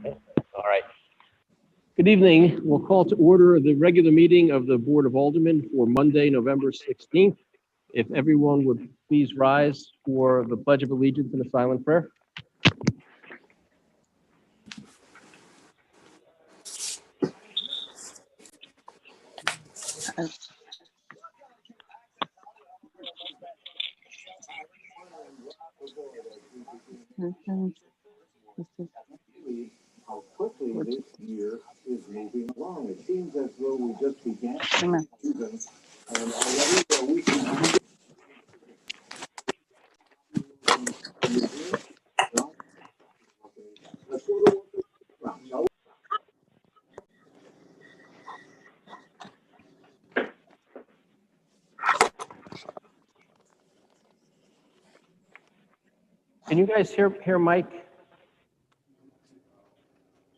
All right. Good evening. We'll call to order the regular meeting of the Board of Aldermen for Monday, November 16th. If everyone would please rise for the Pledge of Allegiance and a silent prayer. How quickly this year is moving along. It seems as though we just began the season, and already the weekend. Can you guys hear Mike?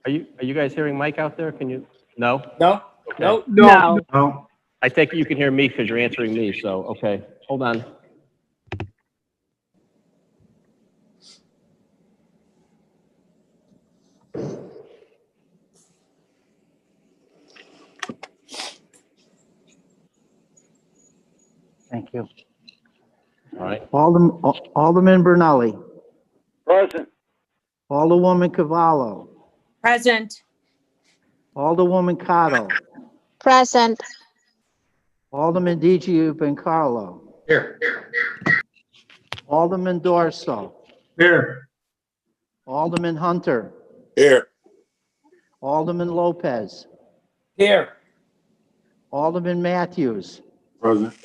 Are you guys hearing Mike out there? Can you? No? No. Okay. No. No. No. I take it you can hear me because you're answering me, so, okay. Hold on. Thank you. All right. Alderman Bernelli. Present. Alderwoman Cavallo. Present. Alderwoman Cotto. Present. Alderman Carlo. Here. Alderman Dorso. Here. Alderman Hunter. Here. Alderman Lopez. Here. Alderman Matthews. Present.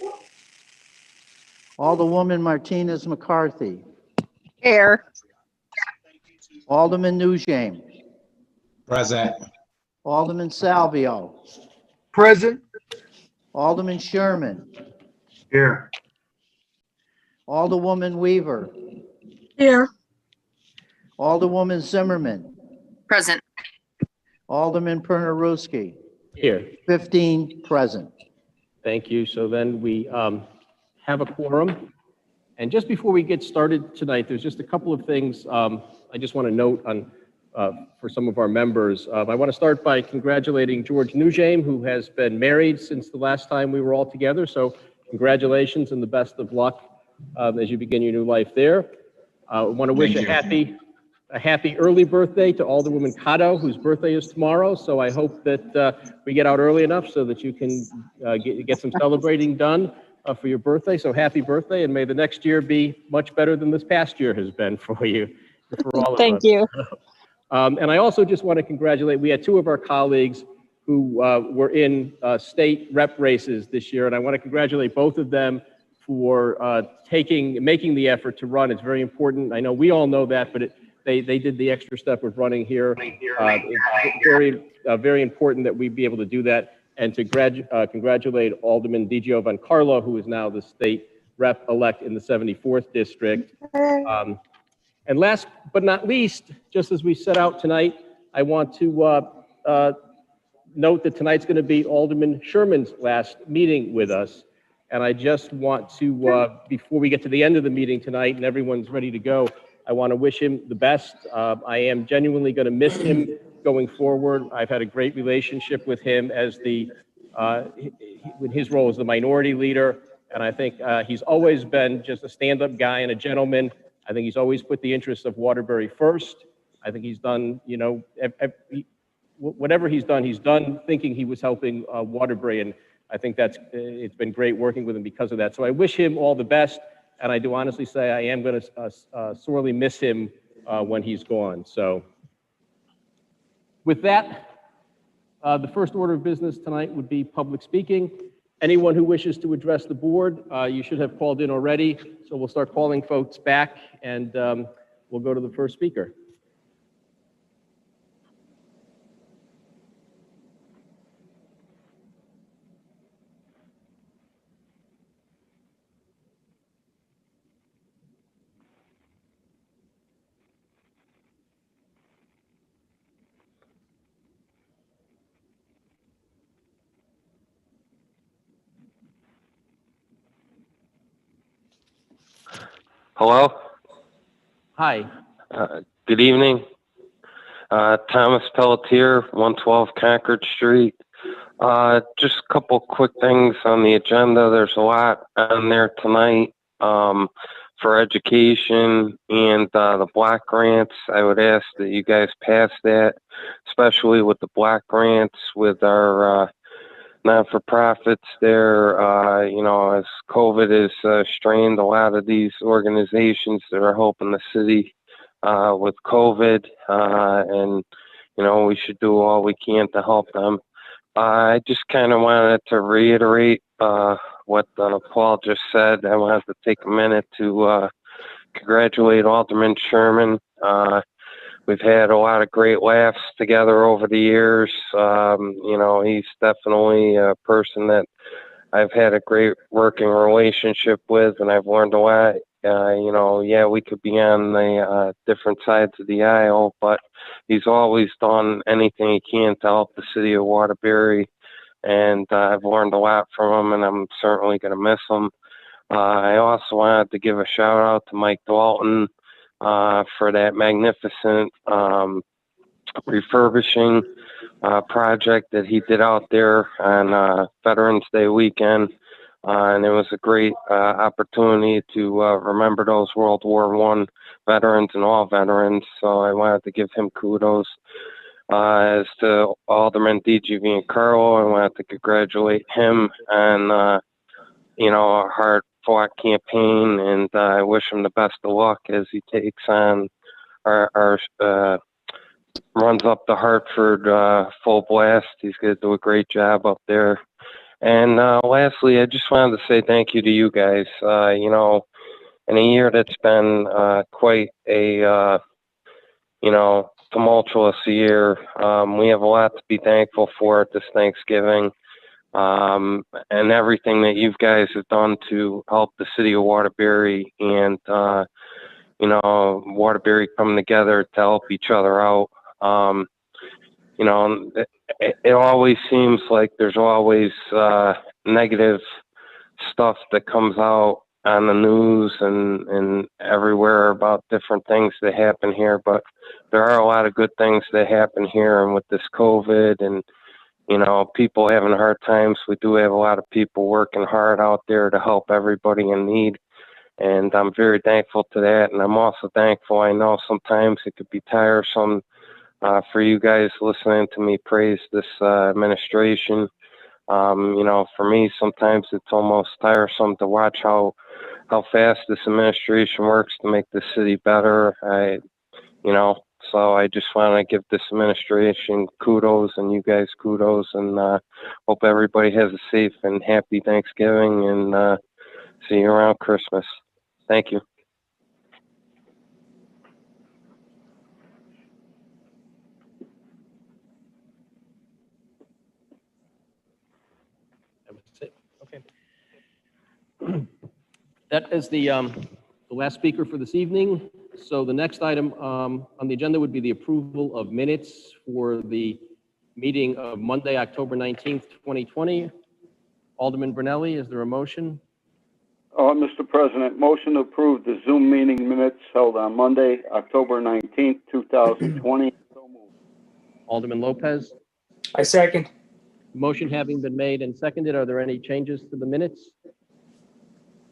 Alderwoman Martinez McCarthy. Here. Alderman Nugent. Present. Alderman Salvio. Present. Alderman Sherman. Here. Alderwoman Weaver. Here. Alderwoman Zimmerman. Present. Alderman Pernaruski. Here. 15 present. Thank you. So then we have a quorum. And just before we get started tonight, there's just a couple of things I just want to note on for some of our members. I want to start by congratulating George Nugent, who has been married since the last time we were all together. So congratulations and the best of luck as you begin your new life there. I want to wish a happy early birthday to Alderwoman Cotto, whose birthday is tomorrow. So I hope that we get out early enough so that you can get some celebrating done for your birthday. So happy birthday, and may the next year be much better than this past year has been for you, for all of us. Thank you. And I also just want to congratulate, we had two of our colleagues who were in state rep races this year, and I want to congratulate both of them for making the effort to run. It's very important. I know we all know that, but they did the extra step of running here. It's very important that we be able to do that, and to congratulate Alderman Van Carlo, who is now the state rep-elect in the 74th district. And last but not least, just as we set out tonight, I want to note that tonight's going to be Alderman Sherman's last meeting with us. And I just want to, before we get to the end of the meeting tonight and everyone's ready to go, I want to wish him the best. I am genuinely going to miss him going forward. I've had a great relationship with him as in his role as the minority leader. And I think he's always been just a stand-up guy and a gentleman. I think he's always put the interests of Waterbury first. I think he's done, whatever he's done thinking he was helping Waterbury. And I think it's been great working with him because of that. So I wish him all the best. And I do honestly say I am going to sorely miss him when he's gone. So with that, the first order of business tonight would be public speaking. Anyone who wishes to address the board, you should have called in already. So we'll start calling folks back, and we'll go to the first speaker. Hello. Hi. Good evening. Thomas Pelletier, 112 Concord Street. Just a couple quick things on the agenda. There's a lot on there tonight for education and the block grants. I would ask that you guys pass that, especially with the block grants with our not-for-profits there. As COVID has strained a lot of these organizations that are helping the city with COVID, and we should do all we can to help them. I just kind of wanted to reiterate what Paul just said. I wanted to take a minute to congratulate Alderman Sherman. We've had a lot of great laughs together over the years. He's definitely a person that I've had a great working relationship with, and I've learned a lot. We could be on the different sides of the aisle, but he's always done anything he can to help the city of Waterbury, and I've learned a lot from him, and I'm certainly going to miss him. I also wanted to give a shout out to Mike Dalton for that magnificent refurbishing project that he did out there on Veterans Day weekend. And it was a great opportunity to remember those World War I veterans and all veterans. So I wanted to give him kudos. As to Alderman DGV and Carlo, I wanted to congratulate him on, a hard-fought campaign, and I wish him the best of luck as he takes on our runs up the Hartford full blast. He's going to do a great job up there. And lastly, I just wanted to say thank you to you guys. In a year that's been quite a, tumultuous year, we have a lot to be thankful for at this Thanksgiving, and everything that you guys have done to help the city of Waterbury and, Waterbury come together to help each other out. It always seems like there's always negative stuff that comes out on the news and everywhere about different things that happen here, but there are a lot of good things that happen here. And with this COVID and, people having hard times, we do have a lot of people working hard out there to help everybody in need. And I'm very thankful to that. And I'm also thankful, I know sometimes it could be tiresome for you guys listening to me praise this administration. For me, sometimes it's almost tiresome to watch how fast this administration works to make the city better. So I just want to give this administration kudos and you guys kudos, and hope everybody has a safe and happy Thanksgiving, and see you around Christmas. Thank you. That is the last speaker for this evening. So the next item on the agenda would be the approval of minutes for the meeting of Monday, October 19th, 2020. Alderman Brunelli, is there a motion? Mr. President, motion to approve the Zoom meeting minutes held on Monday, October 19th, 2020. So moved. Alderman Lopez? I second. Motion having been made and seconded, are there any changes to the minutes?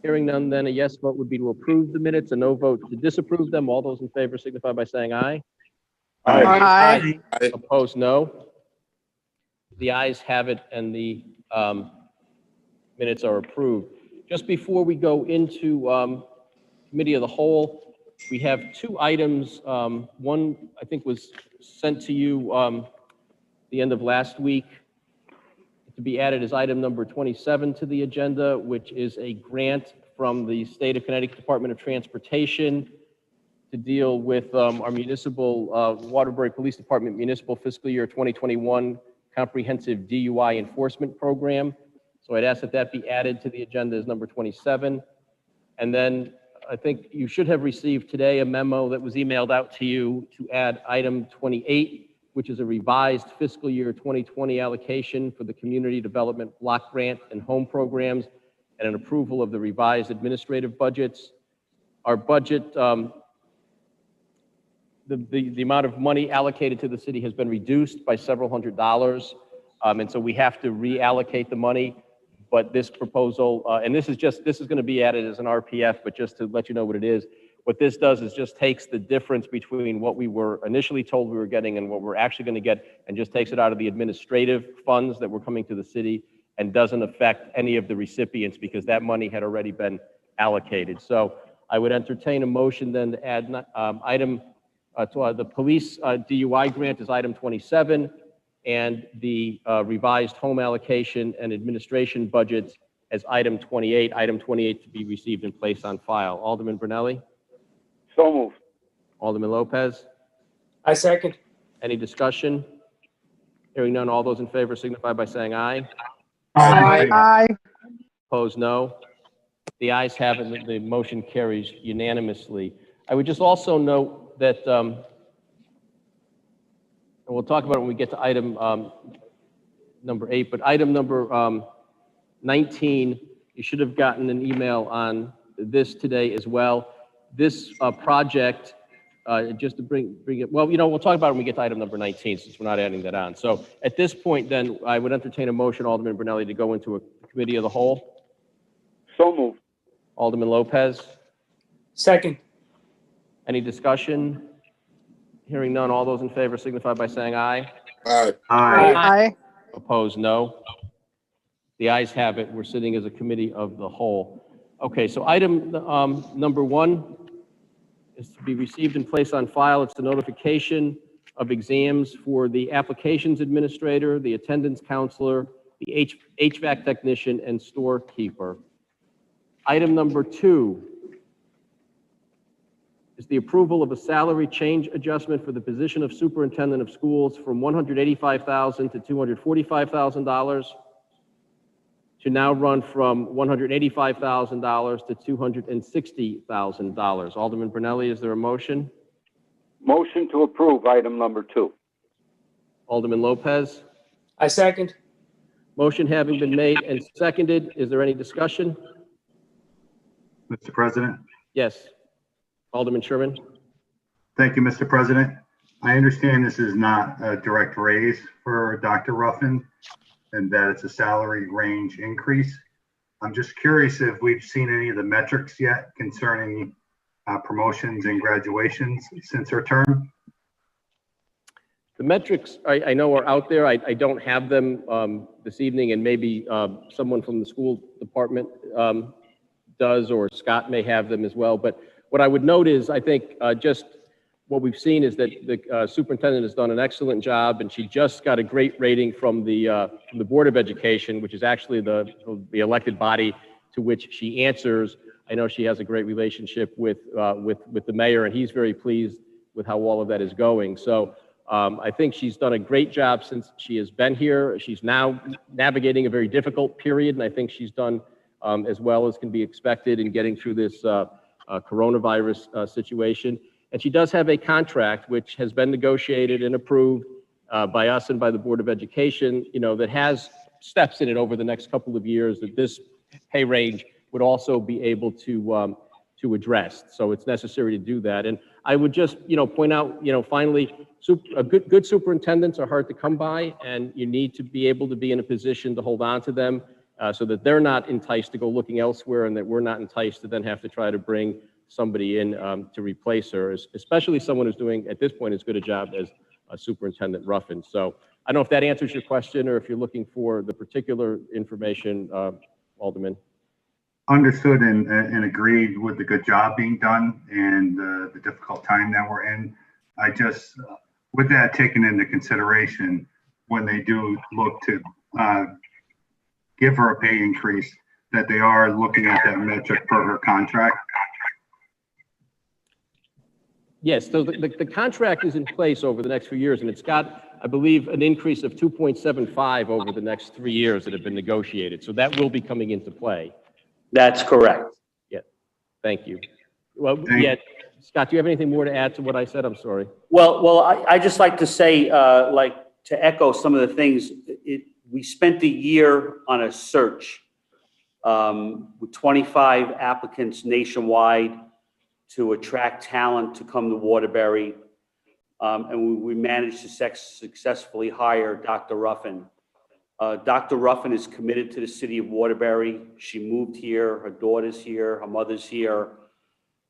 Hearing none, then a yes vote would be to approve the minutes, a no vote to disapprove them. All those in favor signify by saying aye. Aye. Opposed, no. The ayes have it, and the minutes are approved. Just before we go into committee of the whole, we have two items. One, I think, was sent to you the end of last week, to be added as item number 27 to the agenda, which is a grant from the State of Connecticut Department of Transportation to deal with our municipal, Waterbury Police Department municipal fiscal year 2021 comprehensive DUI enforcement program. So I'd ask that that be added to the agenda as number 27. And then I think you should have received today a memo that was emailed out to you to add item 28, which is a revised fiscal year 2020 allocation for the Community Development Block Grant and Home Programs, and an approval of the revised administrative budgets. Our budget the amount of money allocated to the city has been reduced by several $100s. And so we have to reallocate the money. But this proposal, and this is going to be added as an RPF, but just to let you know what it is, what this does is just takes the difference between what we were initially told we were getting and what we're actually going to get, and just takes it out of the administrative funds that were coming to the city and doesn't affect any of the recipients because that money had already been allocated. So I would entertain a motion then to add the police DUI grant is item 27, and the revised home allocation and administration budgets as item 28. Item 28 to be received and placed on file. Alderman Brunelli? So moved. Alderman Lopez? I second. Any discussion? Hearing none, all those in favor signify by saying aye. Aye. Opposed, no. The ayes have it, the motion carries unanimously. I would just also note that, and we'll talk about it when we get to item number 8, but item number 19, you should have gotten an email on this today as well. This project, just to bring it, well, we'll talk about it when we get to item number 19, since we're not adding that on. So at this point, then, I would entertain a motion, Alderman Brunelli, to go into a committee of the whole. So moved. Alderman Lopez? Second. Any discussion? Hearing none, all those in favor signify by saying aye. Aye. Opposed, no. The ayes have it. We're sitting as a committee of the whole. Okay, so item number 1 is to be received and placed on file. It's the notification of exams for the applications administrator, the attendance counselor, the HVAC technician, and storekeeper. Item number 2 is the approval of a salary change adjustment for the position of superintendent of schools from $185,000 to $245,000 to now run from $185,000 to $260,000. Alderman Brunelli, is there a motion? Motion to approve item number 2. Alderman Lopez? I second. Motion having been made and seconded, is there any discussion? Mr. President. Yes. Alderman Sherman? Thank you, Mr. President. I understand this is not a direct raise for Dr. Ruffin and that it's a salary range increase. I'm just curious if we've seen any of the metrics yet concerning promotions and graduations since her term. The metrics I know are out there. I don't have them this evening, and maybe someone from the school department does, or Scott may have them as well. But what I would note is, I think just what we've seen is that the superintendent has done an excellent job, and she just got a great rating from the Board of Education, which is actually the elected body to which she answers. I know she has a great relationship with the mayor, and he's very pleased with how all of that is going. So I think she's done a great job since she has been here. She's now navigating a very difficult period, and I think she's done as well as can be expected in getting through this coronavirus situation. And she does have a contract which has been negotiated and approved by us and by the Board of Education, that has steps in it over the next couple of years that this pay range would also be able to address. So it's necessary to do that. And I would just, point out, finally, good superintendents are hard to come by, and you need to be able to be in a position to hold on to them so that they're not enticed to go looking elsewhere, and that we're not enticed to then have to try to bring somebody in to replace her, especially someone who's doing, at this point, as good a job as Superintendent Ruffin. So I don't know if that answers your question, or if you're looking for the particular information, Alderman. Understood and agreed with the good job being done and the difficult time that we're in. I just, with that taken into consideration, when they do look to give her a pay increase, that they are looking at that metric per her contract. Yes, so the contract is in place over the next few years, and it's got, I believe, an increase of 2.75 over the next 3 years that have been negotiated. So that will be coming into play. That's correct. Yeah, thank you. Well, yeah, Scott, do you have anything more to add to what I said? I'm sorry. Well, I just like to say, to echo some of the things, we spent a year on a search with 25 applicants nationwide to attract talent to come to Waterbury. and we managed to successfully hire Dr. Ruffin. Dr. Ruffin is committed to the city of Waterbury. She moved here, her daughter's here, her mother's here.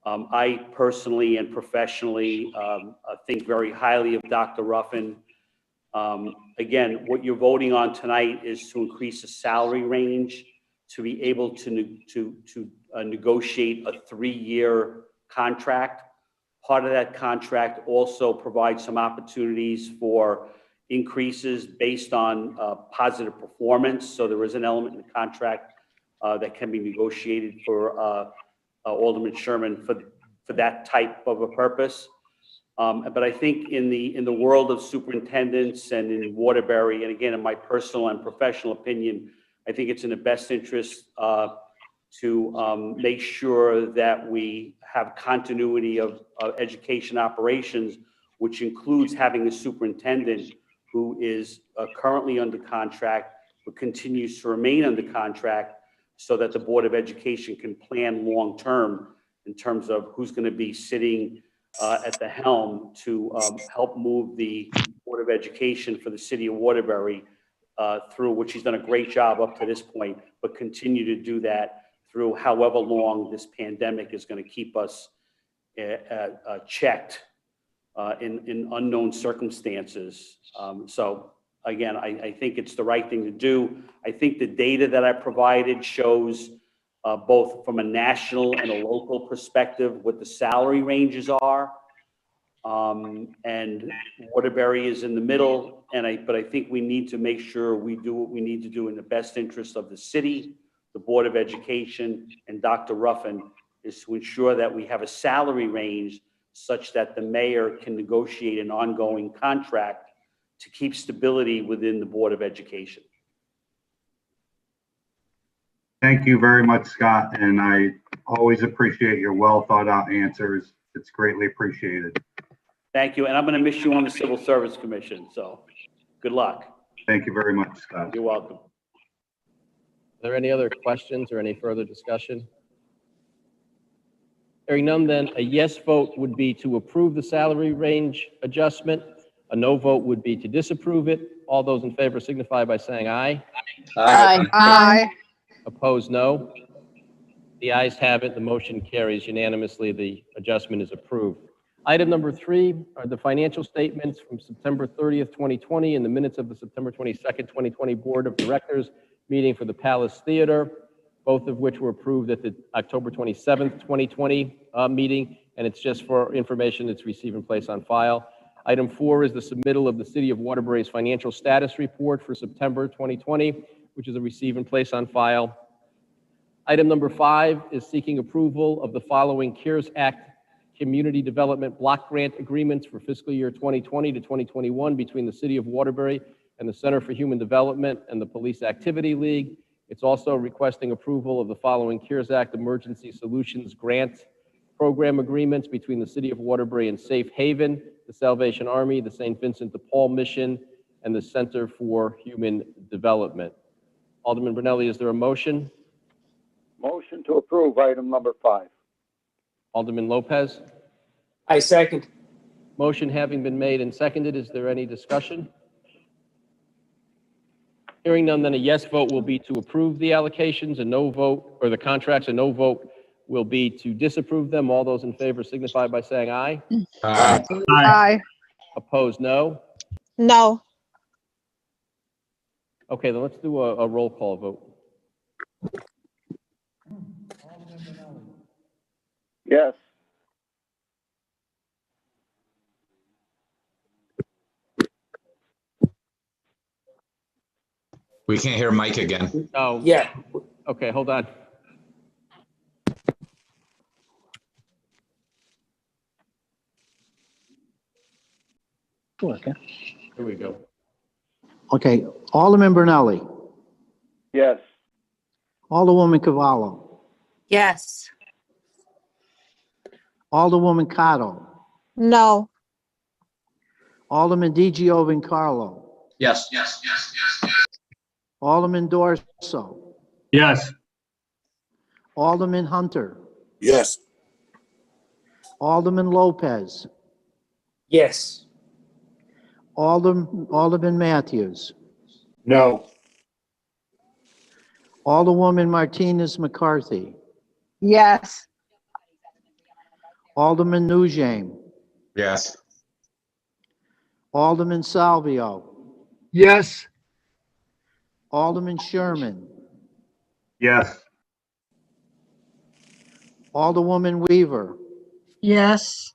I personally and professionally think very highly of Dr. Ruffin. Again, what you're voting on tonight is to increase the salary range to be able to negotiate a 3-year contract. Part of that contract also provides some opportunities for increases based on positive performance. So there is an element in the contract that can be negotiated for Alderman Sherman for that type of a purpose. But I think in the world of superintendents and in Waterbury, and again, in my personal and professional opinion, I think it's in the best interest to make sure that we have continuity of education operations, which includes having a superintendent who is currently under contract, but continues to remain under contract so that the Board of Education can plan long-term in terms of who's going to be sitting at the helm to help move the Board of Education for the city of Waterbury through, which he's done a great job up to this point, but continue to do that through however long this pandemic is going to keep us checked in unknown circumstances. So again, I think it's the right thing to do. I think the data that I provided shows both from a national and a local perspective what the salary ranges are. And Waterbury is in the middle, but I think we need to make sure we do what we need to do in the best interest of the city, the Board of Education, and Dr. Ruffin, is to ensure that we have a salary range such that the mayor can negotiate an ongoing contract to keep stability within the Board of Education. Thank you very much, Scott, and I always appreciate your well thought out answers. It's greatly appreciated. Thank you, and I'm going to miss you on the Civil Service Commission, so good luck. Thank you very much, Scott. You're welcome. Are there any other questions or any further discussion? Hearing none, then a yes vote would be to approve the salary range adjustment. A no vote would be to disapprove it. All those in favor signify by saying aye. Aye. Aye. Opposed, no. The ayes have it. The motion carries unanimously. The adjustment is approved. Item number 3 are the financial statements from September 30th, 2020, and the minutes of the September 22nd, 2020 Board of Directors meeting for the Palace Theater, both of which were approved at the October 27th, 2020 meeting, and it's just for information that's received and placed on file. Item 4 is the submittal of the City of Waterbury's financial status report for September 2020, which is a receive and place on file. Item number 5 is seeking approval of the following CARES Act Community Development Block Grant Agreements for fiscal year 2020 to 2021 between the City of Waterbury and the Center for Human Development and the Police Activity League. It's also requesting approval of the following CARES Act Emergency Solutions Grant Program Agreements between the City of Waterbury and Safe Haven, the Salvation Army, the St. Vincent de Paul Mission, and the Center for Human Development. Alderman Brunelli, is there a motion? Motion to approve item number 5. Alderman Lopez? I second. Motion having been made and seconded, is there any discussion? Hearing none, then a yes vote will be to approve the allocations, a no vote, or the contracts, a no vote will be to disapprove them. All those in favor signify by saying aye. Aye. Aye. Opposed, no. No. Okay, then let's do a roll call vote. Yes. We can't hear Mike again. Oh, Yeah. okay, hold on. Okay. Here we go. Okay, Alderman Brunelli, Yes. Alderwoman Cavallo, Yes. Alderwoman Cotto, No. Alderman DiGiovincarlo, Yes. Alderman Dorso, Yes. Alderman Hunter, Yes. Alderman Lopez, Yes. Alderman Matthews. No. Alderwoman Martinez McCarthy. Yes. Alderman Nugent. Yes. Alderman Salvio. Yes. Alderman Sherman. Yes. Alderwoman Weaver. Yes.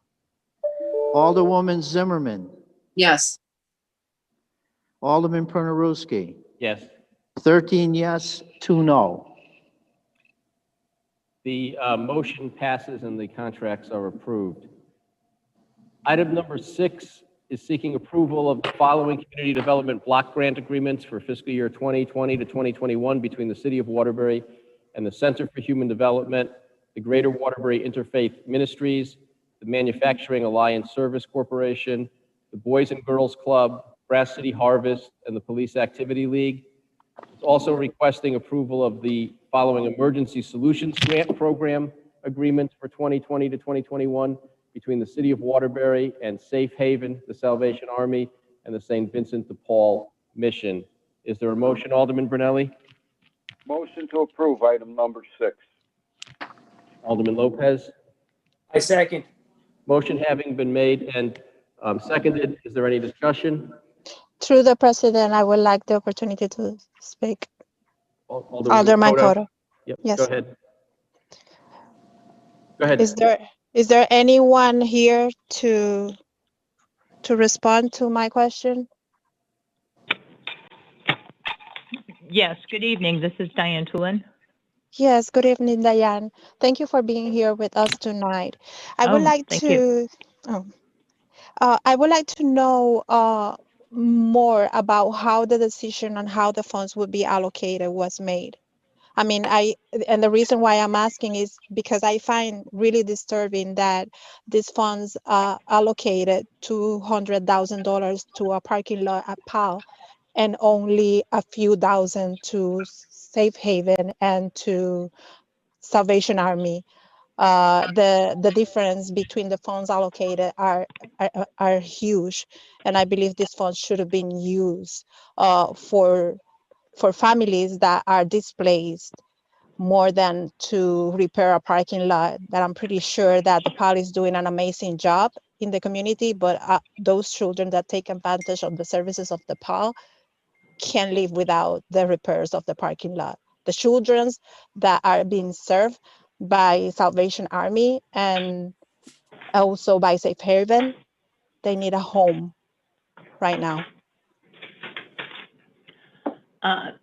Alderwoman Zimmerman. Yes. Alderman Pernaruski. Yes. 13 yes, 2 no. The motion passes and the contracts are approved. Item number 6 is seeking approval of the following community development block grant agreements for fiscal year 2020 to 2021 between the City of Waterbury and the Center for Human Development, the Greater Waterbury Interfaith Ministries, the Manufacturing Alliance Service Corporation, the Boys and Girls Club, Grass City Harvest, and the Police Activity League. It's also requesting approval of the following Emergency Solutions Grant Program agreements for 2020 to 2021 between the City of Waterbury and Safe Haven, the Salvation Army, and the St. Vincent de Paul Mission. Is there a motion, Alderman Brunelli? Motion to approve item number 6. Alderman Lopez? I second. Motion having been made and seconded, is there any discussion? Through the president, I would like the opportunity to speak. Cotto? Alderman Cotto. Yep, Yes. go ahead. Go ahead. Is there anyone here to respond to my question? Yes, good evening. This is Diane Tulin. Yes, good evening, Diane. Thank you for being here with us tonight. I would like to know more about how the decision on how the funds would be allocated was made. I mean, and the reason why I'm asking is because I find really disturbing that these funds allocated $200,000 to a parking lot at Powell and only a few thousand to Safe Haven and to Salvation Army. The difference between the funds allocated are huge, and I believe these funds should have been used for families that are displaced more than to repair a parking lot that I'm pretty sure that the PAL is doing an amazing job in the community, but those children that take advantage of the services of the PAL can't live without the repairs of the parking lot. The children that are being served by Salvation Army and also by Safe Haven, they need a home right now.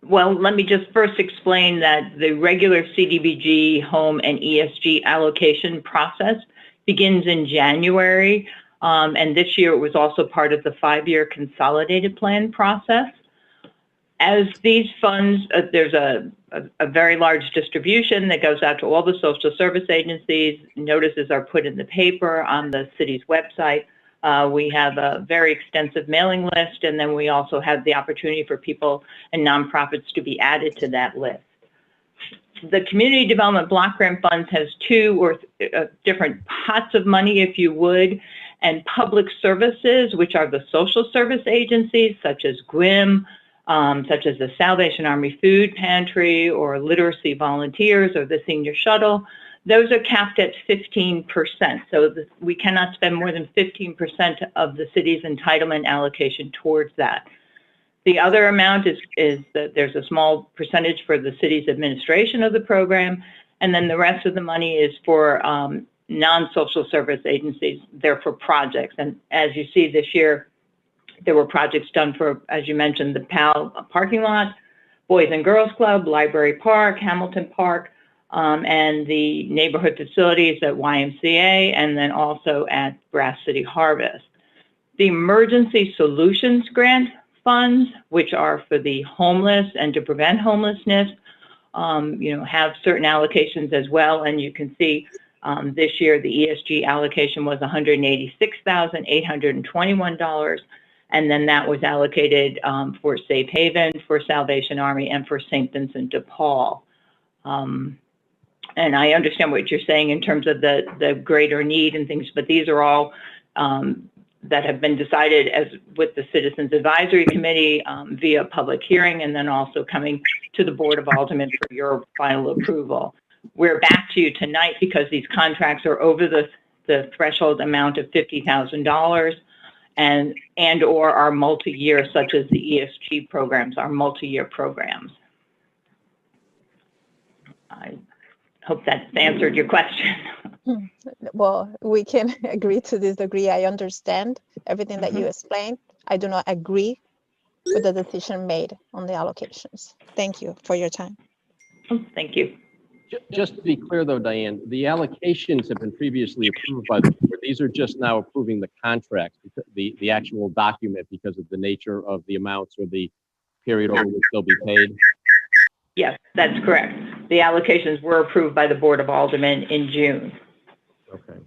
Well, let me just first explain that the regular CDBG home and ESG allocation process begins in January. And this year it was also part of the 5-year consolidated plan process. As these funds, there's a very large distribution that goes out to all the social service agencies. Notices are put in the paper on the city's website. We have a very extensive mailing list, and then we also have the opportunity for people and nonprofits to be added to that list. The Community Development Block Grant Funds has 2 or different pots of money, if you would, and public services, which are the social service agencies, such as GWIM, such as the Salvation Army Food Pantry or Literacy Volunteers or the Senior Shuttle. Those are capped at 15%. So we cannot spend more than 15% of the city's entitlement allocation towards that. The other amount is that there's a small percentage for the city's administration of the program, and then the rest of the money is for non-social service agencies. They're for projects. And as you see this year, there were projects done for, as you mentioned, the PAL parking lot, Boys and Girls Club, Library Park, Hamilton Park, and the neighborhood facilities at YMCA, and then also at Grass City Harvest. The Emergency Solutions Grant Funds, which are for the homeless and to prevent homelessness, have certain allocations as well. And you can see this year the ESG allocation was $186,821. And then that was allocated for Safe Haven, for Salvation Army, and for St. Vincent de Paul. And I understand what you're saying in terms of the greater need and things, but these are all that have been decided as with the Citizens Advisory Committee via public hearing, and then also coming to the Board of Aldermen for your final approval. We're back to you tonight because these contracts are over the threshold amount of $50,000 and or are multi-year, such as the ESG programs are multi-year programs. I hope that's answered your question. Well, we can agree to disagree. I understand everything that you explained. I do not agree with the decision made on the allocations. Thank you for your time. Thank you. Just to be clear though, Diane, the allocations have been previously approved by the board. These are just now approving the contracts, the actual document, because of the nature of the amounts or the period over which they'll be paid. Yes, that's correct. The allocations were approved by the Board of Aldermen in June. Okay,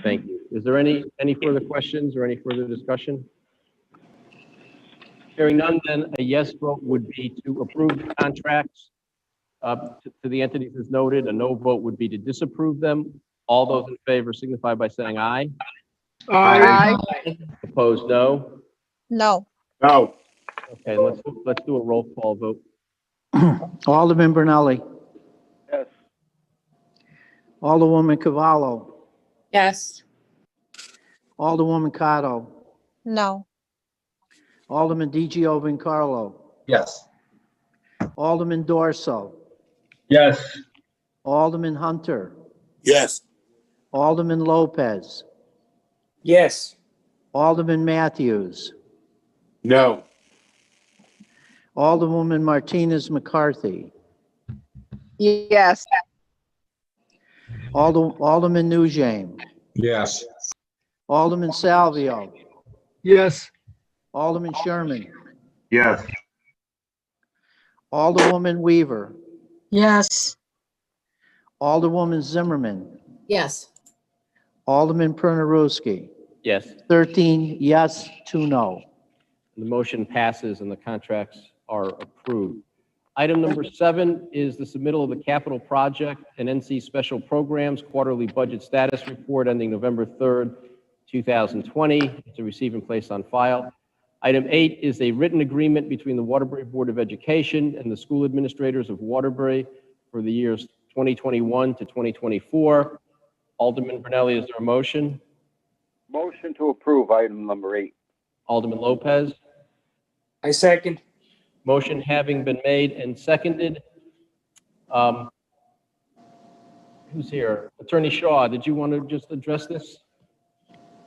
thank you. Is there any further questions or any further discussion? Hearing none, then a yes vote would be to approve the contracts to the entities as noted. A no vote would be to disapprove them. All those in favor signify by saying aye. Aye. Opposed, no. No. No. Okay, let's do a roll call vote. Alderman Brunelli. Yes. Alderwoman Cavallo. Yes. Alderwoman Cotto. No. Alderman DiGiovincarlo. Yes. Alderman Dorso. Yes. Alderman Hunter. Yes. Alderman Lopez. Yes. Alderman Matthews. No. Alderwoman Martinez McCarthy. Yes. Alderman Nugent. Yes. Alderman Salvio. Yes. Alderman Sherman. Yes. Alderwoman Weaver. Yes. Alderwoman Zimmerman. Yes. Alderman Pernaruski. Yes, 13 yes, 2 no. the motion passes and the contracts are approved. Item number 7 is the submittal of the capital project and NC Special Programs Quarterly Budget Status Report ending November 3rd, 2020, to receive and place on file. Item 8 is a written agreement between the Waterbury Board of Education and the school administrators of Waterbury for the years 2021 to 2024. Alderman Brunelli, is there a motion? Motion to approve item number 8. Alderman Lopez. I second. Motion having been made and seconded. Who's here? Attorney Shaw, did you want to just address this?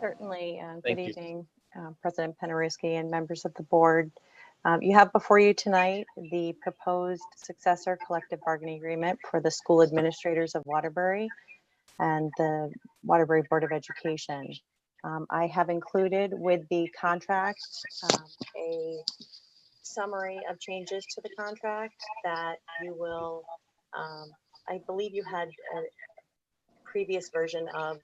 Certainly. Thank Good you. evening, President Penderecki and members of the board. You have before you tonight the proposed successor collective bargaining agreement for the school administrators of Waterbury and the Waterbury Board of Education. I have included with the contract a summary of changes to the contract that you will, I believe you had a previous version of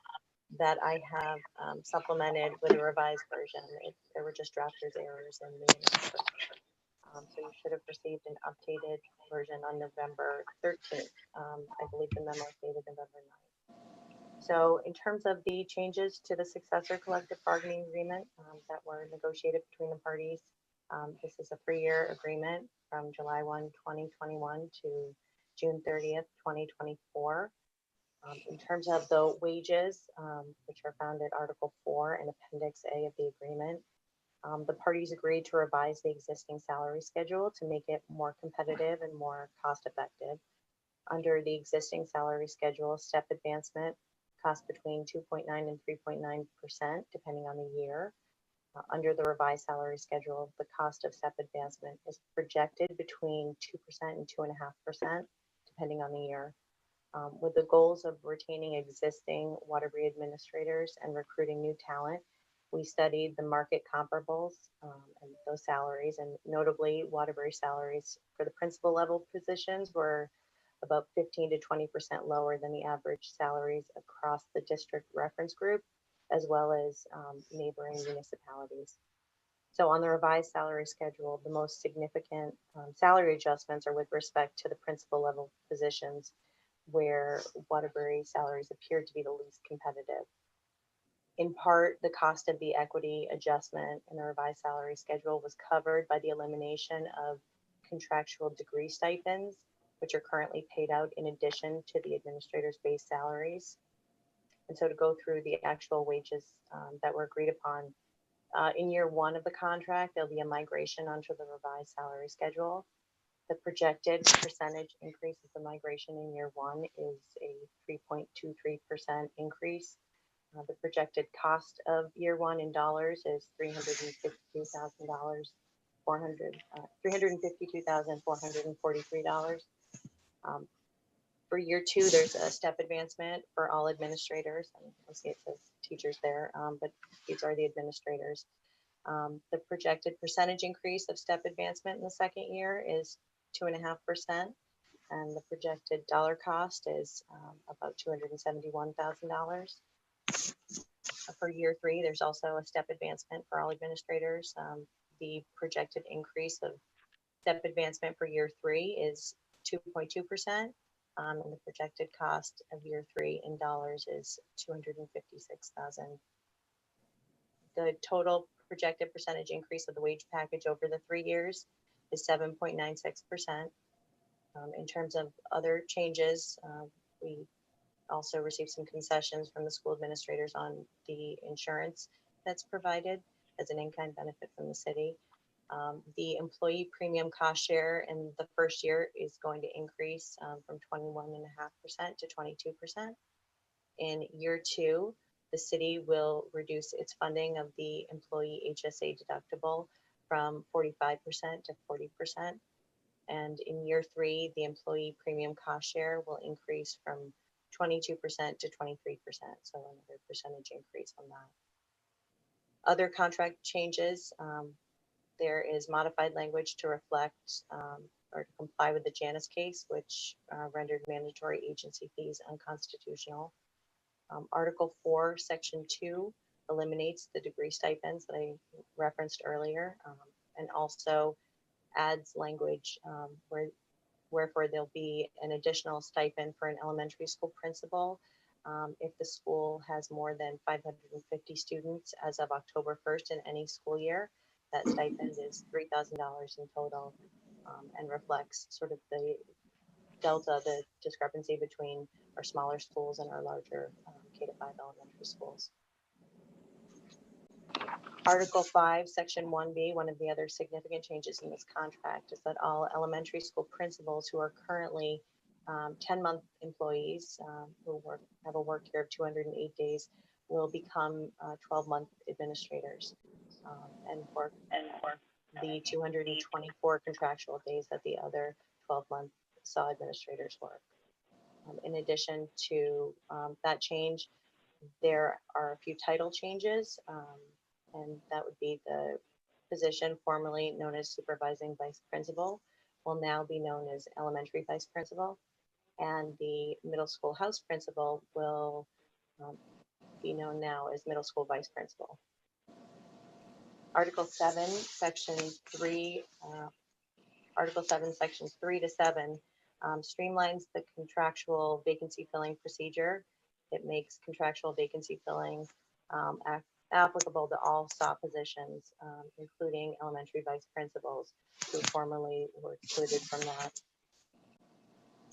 that I have supplemented with a revised version. There were just drafters errors in the announcement. So you should have received an updated version on November 13th. I believe the memo is dated November 9th. So in terms of the changes to the successor collective bargaining agreement that were negotiated between the parties, this is a 3-year agreement from July 1, 2021 to June 30th, 2024. In terms of the wages, which are found in Article 4 and Appendix A of the agreement, the parties agreed to revise the existing salary schedule to make it more competitive and more cost effective. Under the existing salary schedule, step advancement costs between 2.9 and 3.9%, depending on the year. Under the revised salary schedule, the cost of step advancement is projected between 2% and 2.5%, depending on the year. With the goals of retaining existing Waterbury administrators and recruiting new talent, we studied the market comparables and those salaries, and notably Waterbury salaries for the principal level positions were about 15 to 20% lower than the average salaries across the district reference group, as well as neighboring municipalities. So on the revised salary schedule, the most significant salary adjustments are with respect to the principal level positions, where Waterbury salaries appear to be the least competitive. In part, the cost of the equity adjustment in the revised salary schedule was covered by the elimination of contractual degree stipends, which are currently paid out in addition to the administrator's base salaries. And so to go through the actual wages that were agreed upon, in year one of the contract, there'll be a migration onto the revised salary schedule. The projected percentage increase of the migration in year one is a 3.23% increase. The projected cost of year one in dollars is $352,443. For year two, there's a step advancement for all administrators. And you'll see it says teachers there, but these are the administrators. The projected percentage increase of step advancement in the second year is 2.5%. And the projected dollar cost is about $271,000. For year three, there's also a step advancement for all administrators. The projected increase of step advancement for year three is 2.2%. And the projected cost of year three in dollars is $256,000. The total projected percentage increase of the wage package over the 3 years is 7.96%. In terms of other changes, we also received some concessions from the school administrators on the insurance that's provided as an in-kind benefit from the city. The employee premium cost share in the first year is going to increase from 21.5% to 22%. In year two, the city will reduce its funding of the employee HSA deductible from 45% to 40%. And in year three, the employee premium cost share will increase from 22% to 23%. So another percentage increase on that. Other contract changes, there is modified language to reflect or to comply with the Janus case, which rendered mandatory agency fees unconstitutional. Article 4, Section 2 eliminates the degree stipends that I referenced earlier, and also adds language wherefore there'll be an additional stipend for an elementary school principal if the school has more than 550 students as of October 1st in any school year. That stipend is $3,000 in total and reflects sort of the delta, the discrepancy between our smaller schools and our larger K-5 elementary schools. Article 5, Section 1B, one of the other significant changes in this contract is that all elementary school principals who are currently 10-month employees who have a work year of 208 days will become 12-month administrators and work the 224 contractual days that the other 12-month SAW administrators work. In addition to that change, there are a few title changes, and that would be the position formerly known as supervising vice principal will now be known as elementary vice principal, and the middle school house principal will be known now as middle school vice principal. Article 7, Section 3, Article 7, Sections 3 to 7 streamlines the contractual vacancy filling procedure. It makes contractual vacancy filling applicable to all SAW positions, including elementary vice principals who formerly were excluded from that.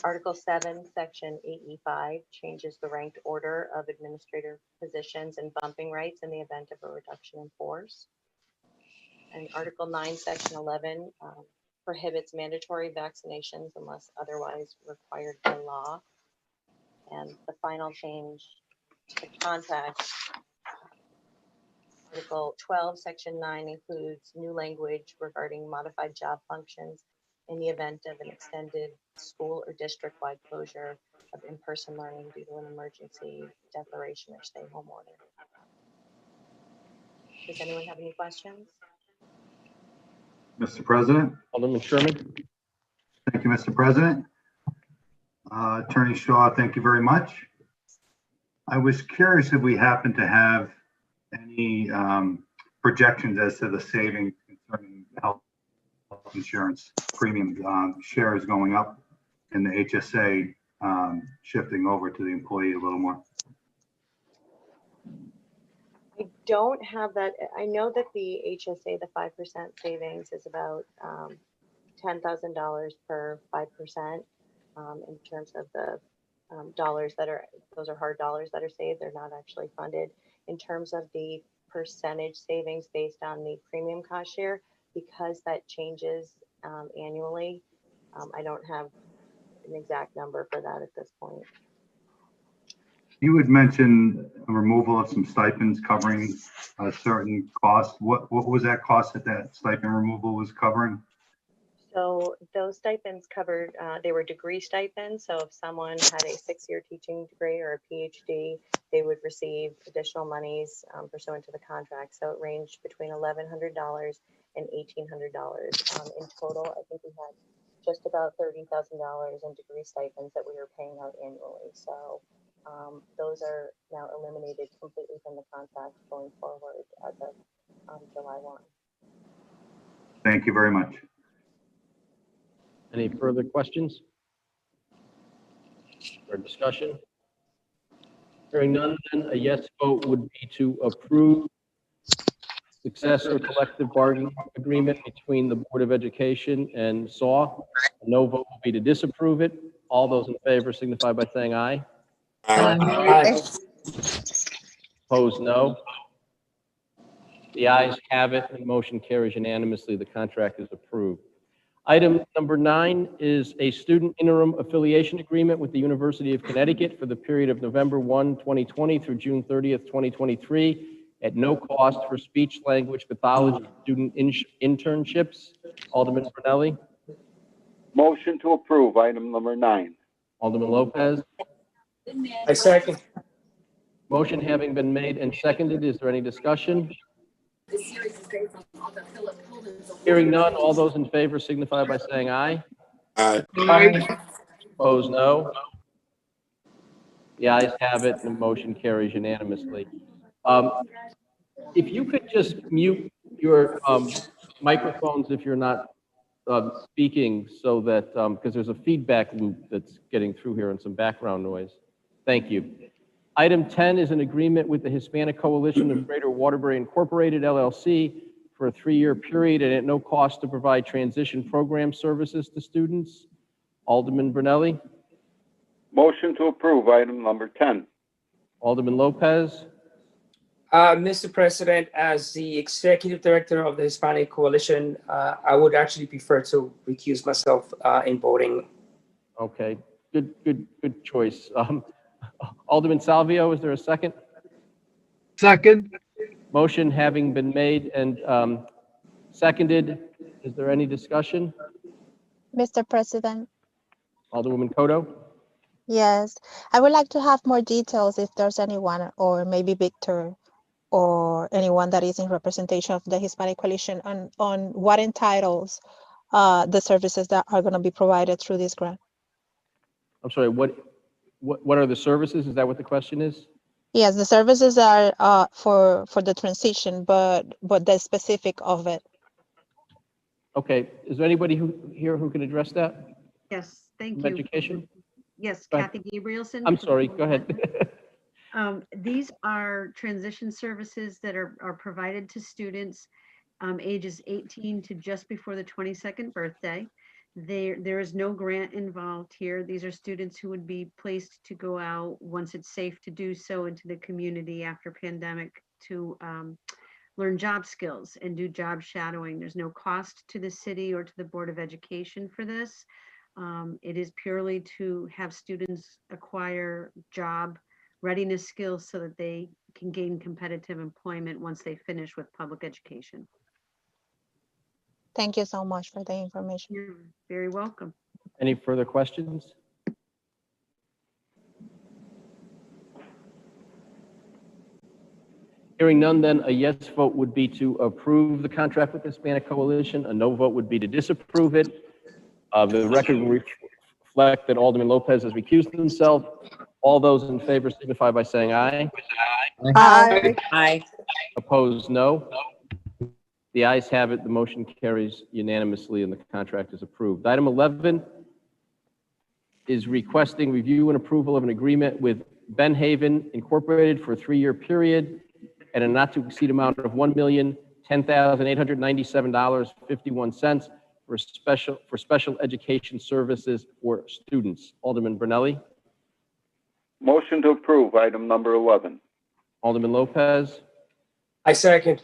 Article 7, Section 8E5 changes the ranked order of administrative positions and bumping rights in the event of a reduction in force. And Article 9, Section 11 prohibits mandatory vaccinations unless otherwise required by law. And the final change to the contract, Article 12, Section 9 includes new language regarding modified job functions in the event of an extended school or district-wide closure of in-person learning due to an emergency declaration or stay-home order. Does anyone have any questions? Mr. President. Alderman Sherman. Thank you, Mr. President. Attorney Shaw, thank you very much. I was curious if we happen to have any projections as to the savings concerning health insurance premium shares going up and the HSA shifting over to the employee a little more. I don't have that. I know that the HSA, the 5% savings is about $10,000 per 5% in terms of the dollars that are, those are hard dollars that are saved. They're not actually funded. In terms of the percentage savings based on the premium cost share, because that changes annually, I don't have an exact number for that at this point. You had mentioned a removal of some stipends covering a certain cost. What was that cost that stipend removal was covering? So those stipends covered, they were degree stipends. So if someone had a 6-year teaching degree or a PhD, they would receive additional monies pursuant to the contract. So it ranged between $1,100 and $1,800. In total, I think we had just about $30,000 in degree stipends that we were paying out annually. So those are now eliminated completely from the contract going forward as of July 1. Thank you very much. Any further questions or discussion? Hearing none, then a yes vote would be to approve successor collective bargaining agreement between the Board of Education and SAW. A no vote will be to disapprove it. All those in favor signify by saying aye. Aye. Opposed, no. The ayes have it, and motion carries unanimously. The contract is approved. Item number 9 is a student interim affiliation agreement with the University of Connecticut for the period of November 1, 2020 through June 30th, 2023, at no cost for speech language pathology student internships. Alderman Brunelli. Motion to approve item number 9. Alderman Lopez. I second. Motion having been made and seconded, is there any discussion? Hearing none, all those in favor signify by saying aye. Aye. Opposed, no. The ayes have it, and the motion carries unanimously. If you could just mute your microphones if you're not speaking, so that, because there's a feedback loop that's getting through here and some background noise. Thank you. Item 10 is an agreement with the Hispanic Coalition of Greater Waterbury Incorporated, LLC, for a 3-year period and at no cost to provide transition program services to students. Alderman Brunelli. Motion to approve item number 10. Alderman Lopez. Mr. President, as the Executive Director of the Hispanic Coalition, I would actually prefer to recuse myself in voting. Okay, good choice. Alderman Salvio, is there a second? Second. Motion having been made and seconded, is there any discussion? Mr. President. Alderwoman Cotto? Yes, I would like to have more details if there's anyone, or maybe Victor, or anyone that is in representation of the Hispanic Coalition on what entitles the services that are going to be provided through this grant. I'm sorry, what are the services? Is that what the question is? Yes, the services are for the transition, but the specific of it. Okay, is there anybody here who can address that? Yes, thank From you. Education? Yes, Go ahead. Kathy Gabrielson. I'm sorry, go ahead. These are transition services that are provided to students ages 18 to just before the 22nd birthday. There is no grant involved here. These are students who would be placed to go out once it's safe to do so into the community after pandemic to learn job skills and do job shadowing. There's no cost to the city or to the Board of Education for this. It is purely to have students acquire job readiness skills so that they can gain competitive employment once they finish with public education. Thank you so much for the information. You're very welcome. Any further questions? Hearing none, then a yes vote would be to approve the contract with the Hispanic Coalition. A no vote would be to disapprove it. The record will reflect that Alderman Lopez has recused himself. All those in favor signify by saying aye. Aye. Aye. Opposed, no. The ayes have it. The motion carries unanimously and the contract is approved. Item 11 is requesting review and approval of an agreement with Ben Haven Incorporated for a 3-year period and a not to exceed amount of $1,010,897.51 for special education services for students. Alderman Brunelli. Motion to approve item number 11. Alderman Lopez. I second.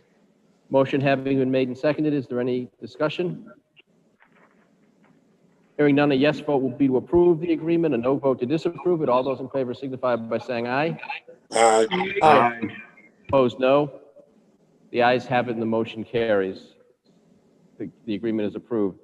Motion having been made and seconded, is there any discussion? Hearing none, a yes vote will be to approve the agreement, a no vote to disapprove it. All those in favor signify by saying aye. Aye. Opposed, no. The ayes have it and the motion carries. The agreement is approved.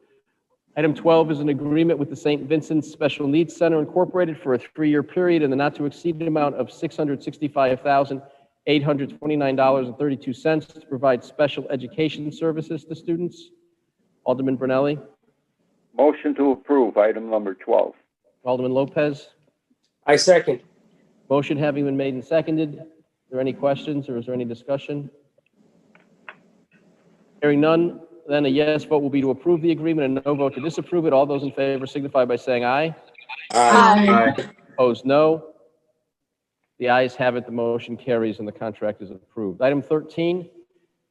Item 12 is an agreement with the St. Vincent's Special Needs Center Incorporated for a 3-year period in the not to exceed amount of $665,829.32 to provide special education services to students. Alderman Brunelli. Motion to approve item number 12. Alderman Lopez. I second. Motion having been made and seconded, are there any questions or is there any discussion? Hearing none, then a yes vote will be to approve the agreement and no vote to disapprove it. All those in favor signify by saying aye. Aye. Opposed, no. The ayes have it, the motion carries and the contract is approved. Item 13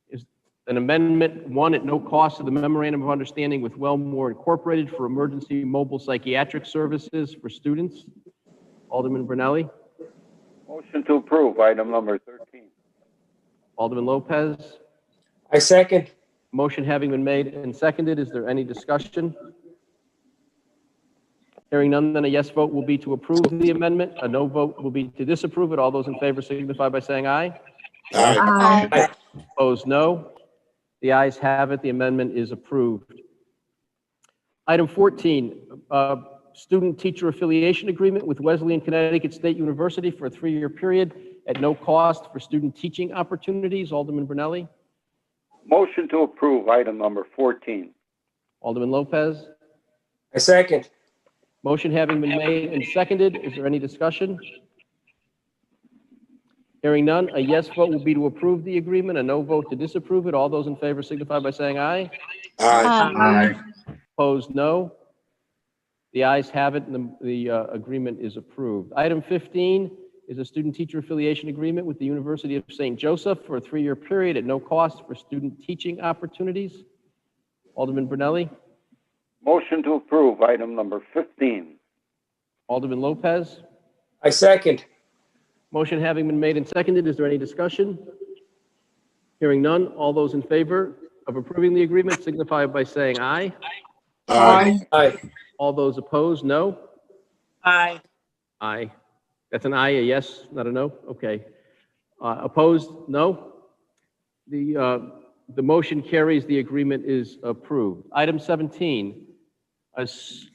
is an amendment, one at no cost to the memorandum of understanding with Wellmore Incorporated for emergency mobile psychiatric services for students. Alderman Brunelli. Motion to approve item number 13. Alderman Lopez. I second. Motion having been made and seconded, is there any discussion? Hearing none, then a yes vote will be to approve the amendment. A no vote will be to disapprove it. All those in favor signify by saying aye. Aye. Opposed, no. The ayes have it. The amendment is approved. Item 14, student-teacher affiliation agreement with Wesleyan Connecticut State University for a 3-year period at no cost for student teaching opportunities. Alderman Brunelli. Motion to approve item number 14. Alderman Lopez. I second. Motion having been made and seconded, is there any discussion? Hearing none, a yes vote will be to approve the agreement, a no vote to disapprove it. All those in favor signify by saying aye. Aye. Opposed, no. The ayes have it, and the agreement is approved. Item 15 is a student-teacher affiliation agreement with the University of St. Joseph for a 3-year period at no cost for student teaching opportunities. Alderman Brunelli. Motion to approve item number 15. Alderman Lopez. I second. Motion having been made and seconded, is there any discussion? Hearing none, all those in favor of approving the agreement signify by saying aye. Aye. All those opposed, no? Aye. Aye. That's an aye, a yes, not a no? Okay. Opposed, no? The motion carries, the agreement is approved. Item 17, a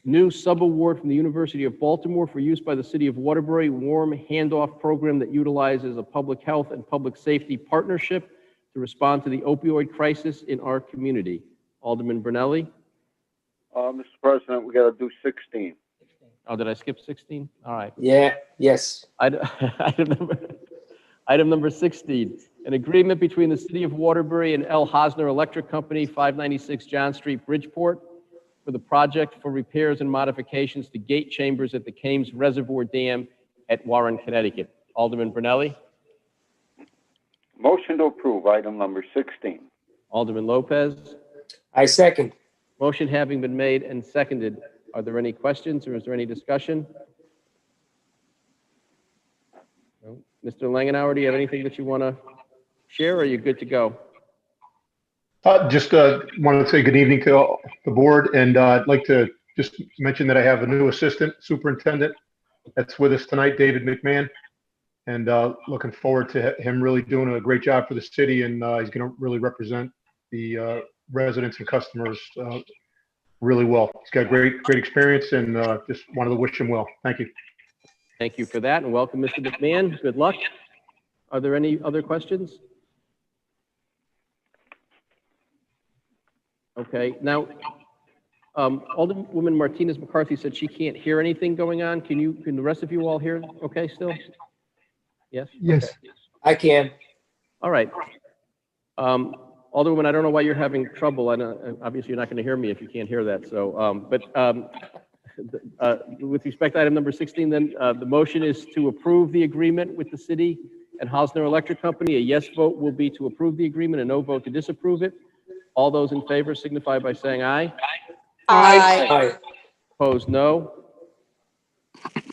new subaward from the University of Baltimore for use by the City of Waterbury warm handoff program that utilizes a public health and public safety partnership to respond to the opioid crisis in our community. Alderman Brunelli. Mr. President, we got to do 16. Oh, did I skip 16? All right. Yeah, yes. Item number 16, an agreement between the City of Waterbury and L. Hosner Electric Company, 596 John Street, Bridgeport, for the project for repairs and modifications to gate chambers at the Kames Reservoir Dam at Warren, Connecticut. Alderman Brunelli. Motion to approve item number 16. Alderman Lopez. I second. Motion having been made and seconded, are there any questions or is there any discussion? No. Mr. Langenauer, do you have anything that you want to share, or are you good to go? Just wanted to say good evening to the board, and I'd like to just mention that I have a new assistant superintendent that's with us tonight, David McMahon, and looking forward to him really doing a great job for the city, and he's going to really represent the residents and customers really well. He's got great experience, and just wanted to wish him well. Thank you. Thank you for that, and welcome, Mr. McMahon. Good luck. Are there any other questions? Okay, now, Alderwoman Martinez McCarthy said she can't hear anything going on. Can the rest of you all hear okay still? Yes? Yes. Okay. I can. All right. Alderwoman, I don't know why you're having trouble. I know, obviously, you're not going to hear me if you can't hear that. So, with respect to item number 16, then the motion is to approve the agreement with the city and Hosner Electric Company. A yes vote will be to approve the agreement, a no vote to disapprove it. All those in favor signify by saying aye. Aye. Opposed, no.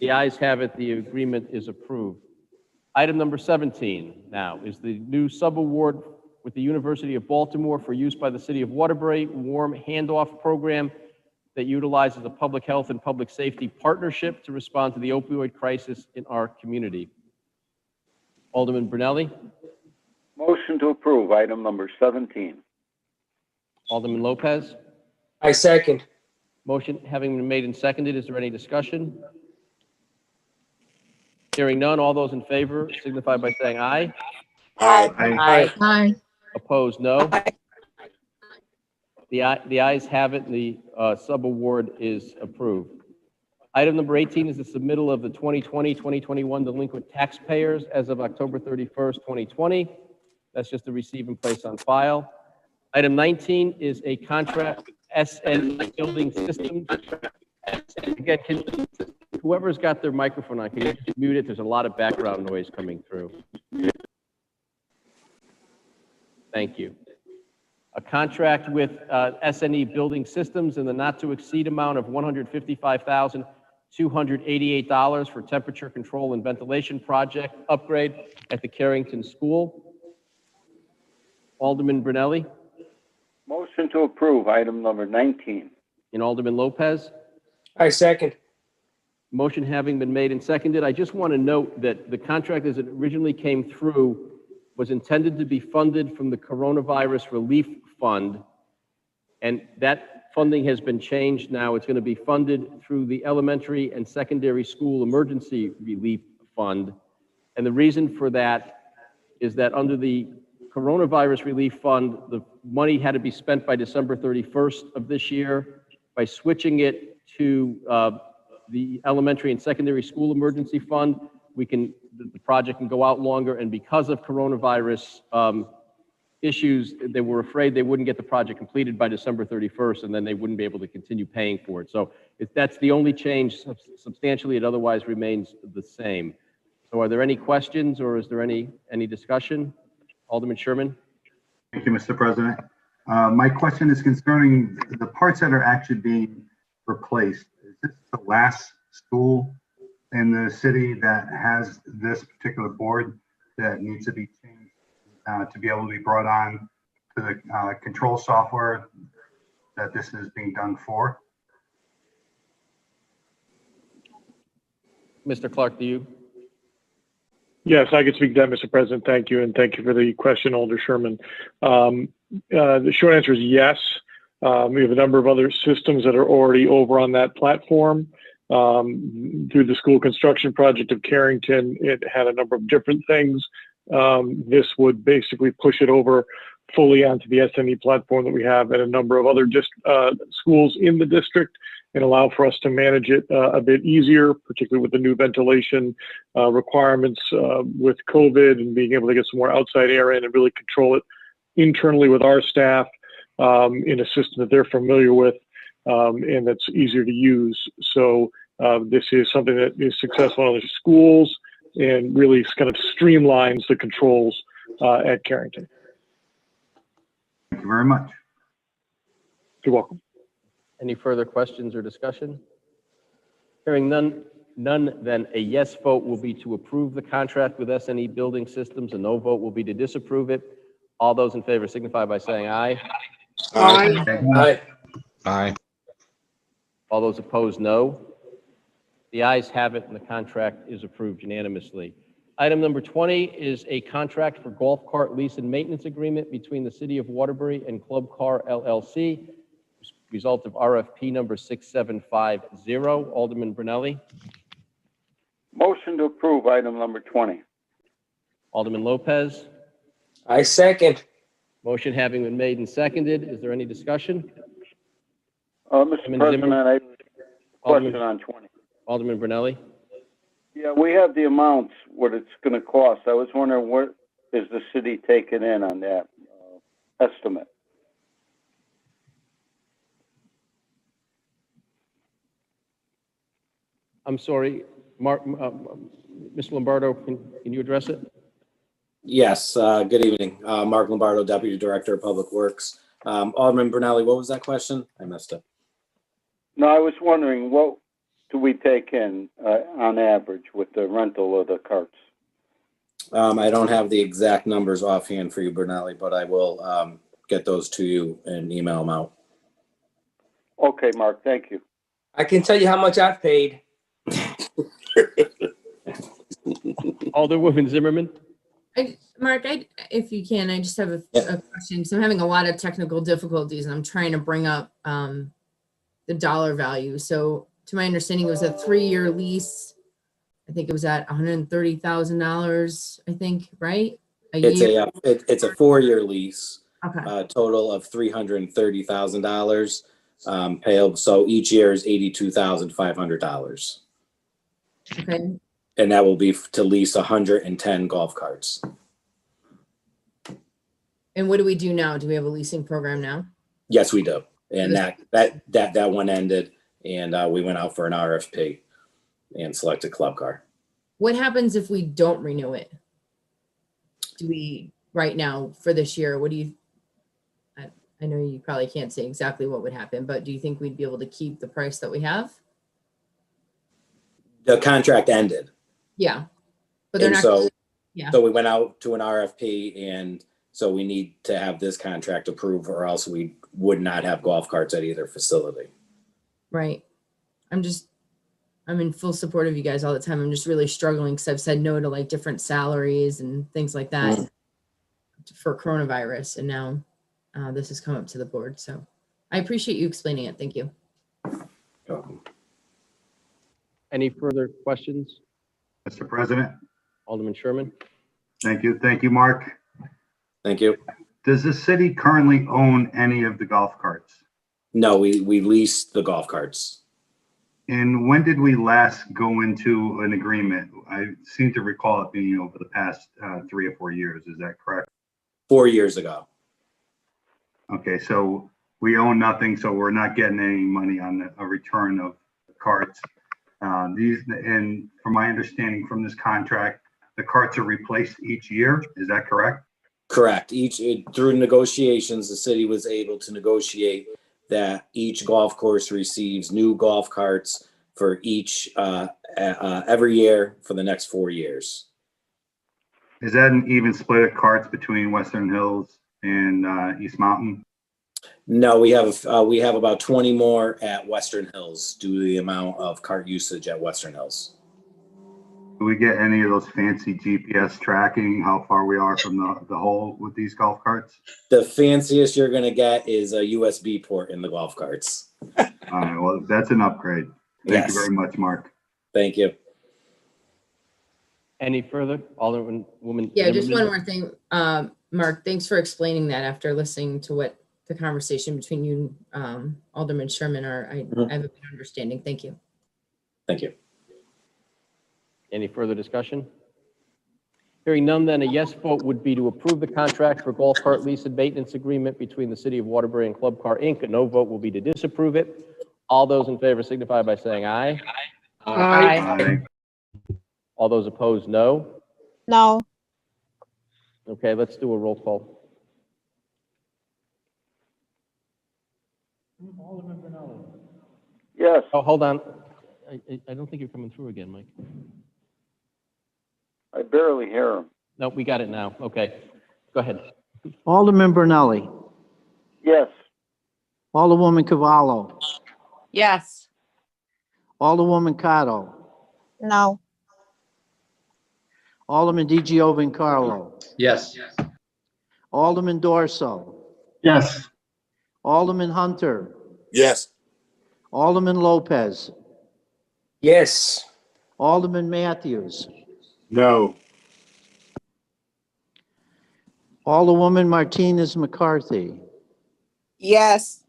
The ayes have it. The agreement is approved. Item number 17 now is the new subaward with the University of Baltimore for use by the City of Waterbury warm handoff program that utilizes a public health and public safety partnership to respond to the opioid crisis in our community. Alderman Brunelli. Motion to approve item number 17. Alderman Lopez. I second. Motion having been made and seconded, is there any discussion? Hearing none, all those in favor signify by saying aye. Aye. Opposed, no. The ayes have it, and the subaward is approved. Item number 18 is the submittal of the 2020-2021 delinquent taxpayers as of October 31st, 2020. That's just to receive and place on file. Item 19 is a contract with SN Building Systems. Again, whoever's got their microphone on, can you just mute it? There's a lot of background noise coming through. Thank you. A contract with SNE Building Systems in the not-to-exceed amount of $155,288 for temperature control and ventilation project upgrade at the Carrington School. Alderman Brunelli. Motion to approve item number 19. And Alderman Lopez. I second. Motion having been made and seconded, I just want to note that the contract as it originally came through was intended to be funded from the Coronavirus Relief Fund, and that funding has been changed now. It's going to be funded through the Elementary and Secondary School Emergency Relief Fund, and the reason for that is that under the Coronavirus Relief Fund, the money had to be spent by December 31st of this year. By switching it to the Elementary and Secondary School Emergency Fund, the project can go out longer, and because of coronavirus issues, they were afraid they wouldn't get the project completed by December 31st, and then they wouldn't be able to continue paying for it. So that's the only change. Substantially, it otherwise remains the same. So are there any questions, or is there any discussion? Alderman Sherman. Thank you, Mr. President. My question is concerning the parts that are actually being replaced. Is this the last school in the city that has this particular board that needs to be changed to be able to be brought on to the control software that this is being done for? Mr. Clark, do you? Yes, I can speak to that, Mr. President. Thank you, and thank you for the question, Alder Sherman. The short answer is yes. We have a number of other systems that are already over on that platform. Through the school construction project of Carrington, it had a number of different things. This would basically push it over fully onto the SNE platform that we have at a number of other schools in the district, and allow for us to manage it a bit easier, particularly with the new ventilation requirements with COVID, and being able to get some more outside air in and really control it internally with our staff in a system that they're familiar with and that's easier to use. So this is something that is successful in other schools and really kind of streamlines the controls at Carrington. Thank you very much. You're welcome. Any further questions or discussion? Hearing none, then a yes vote will be to approve the contract with SNE Building Systems. A no vote will be to disapprove it. All those in favor signify by saying aye. Aye. Aye. All those opposed, no. The ayes have it, and the contract is approved unanimously. Item number 20 is a contract for golf cart lease and maintenance agreement between the City of Waterbury and Club Car LLC, result of RFP number 6750. Alderman Brunelli. Motion to approve item number 20. Alderman Lopez. I second. Motion having been made and seconded, is there any discussion? Mr. President, I have a question on 20. Alderman Brunelli. Yeah, we have the amounts, what it's going to cost. I was wondering, what is the city taking in on that estimate? I'm sorry, Mr. Lombardo, can you address it? Yes, good evening. Mark Lombardo, Deputy Director of Public Works. Alderman Brunelli, what was that question? I missed it. No, I was wondering, what do we take in on average with the rental of the carts? I don't have the exact numbers offhand for you, Brunelli, but I will get those to you and email them out. Okay, Mark, thank you. I can tell you how much I've paid. Alderwoman Zimmerman? Mark, if you can, I just have a question. So I'm having a lot of technical difficulties and I'm trying to bring up the dollar value. So to my understanding, it was a 3-year lease. I think it was at $130,000, I think, right? It's a 4-year lease. Okay. Total of $330,000 payable. So each year is $82,500. Okay. And that will be to lease 110 golf carts. And what do we do now? Do we have a leasing program now? Yes, we do. And that one ended, and we went out for an RFP and selected Club Car. What happens if we don't renew it? Do we, right now for this year, what do you, I know you probably can't say exactly what would happen, but do you think we'd be able to keep the price that we have? The contract ended. Yeah. But they're And not, so, yeah. so we went out to an RFP, and so we need to have this contract approved, or else we would not have golf carts at either facility. Right. I'm in full support of you guys all the time. I'm just really struggling because I've said no to like different salaries and things like that for coronavirus. And now this has come up to the board. So I appreciate you explaining it. Thank you. You're welcome. Any further questions? Mr. President? Alderman Sherman? Thank you. Thank you, Mark. Thank you. Does the city currently own any of the golf carts? No, we leased the golf carts. And when did we last go into an agreement? I seem to recall it being over the past 3 or 4 years. Is that correct? 4 years ago. Okay, so we own nothing, so we're not getting any money on a return of carts. And from my understanding from this contract, the carts are replaced each year. Is that correct? Correct. Through negotiations, the city was able to negotiate that each golf course receives new golf carts for each every year for the next 4 years. Is that an even split of carts between Western Hills and East Mountain? No, we have about 20 more at Western Hills due to the amount of cart usage at Western Hills. Do we get any of those fancy GPS tracking, how far we are from the hole with these golf carts? The fanciest you're going to get is a USB port in the golf carts. All right, well, that's an upgrade. Thank you very much, Mark. Thank you. Any further? Alderwoman? Yeah, just one more thing. Mark, thanks for explaining that after listening to what the conversation between you and Alderman Sherman are. I have a good understanding. Thank you. Thank you. Any further discussion? Hearing none, then a yes vote would be to approve the contract for golf cart lease and maintenance agreement between the City of Waterbury and Club Car Inc. A no vote will be to disapprove it. All those in favor signify by saying aye. Aye. All those opposed, no. No. Okay, let's do a roll call. Yes. Oh, hold on. I don't think you're coming through again, Mike. I barely hear him. No, we got it now. Okay, go ahead. Alderman Brunelli. Yes. Alderwoman Cavallo. Yes. Alderwoman Cotto. No. Alderman DiGiovincarlo. Yes. Alderman Dorso. Yes. Alderman Hunter. Yes. Alderman Lopez. Yes. Alderman Matthews. No. Alderwoman Martinez McCarthy. Yes.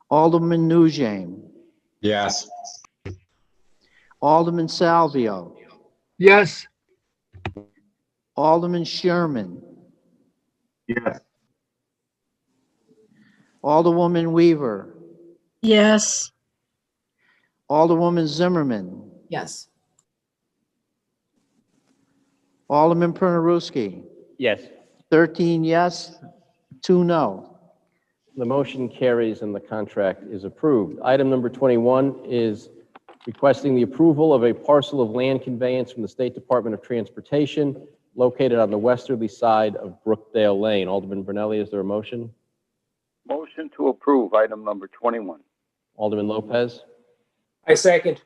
Alderman Nugent. Yes. Alderman Salvio. Yes. Alderman Sherman. Yes. Alderwoman Weaver. Yes. Alderwoman Zimmerman. Yes. Alderman Pernaruski. Yes. 13 yes, 2 no. The motion carries and the contract is approved. Item number 21 is requesting the approval of a parcel of land conveyance from the State Department of Transportation located on the westerly side of Brookdale Lane. Alderman Brunelli, is there a motion? Motion to approve item number 21. Alderman Lopez? I second.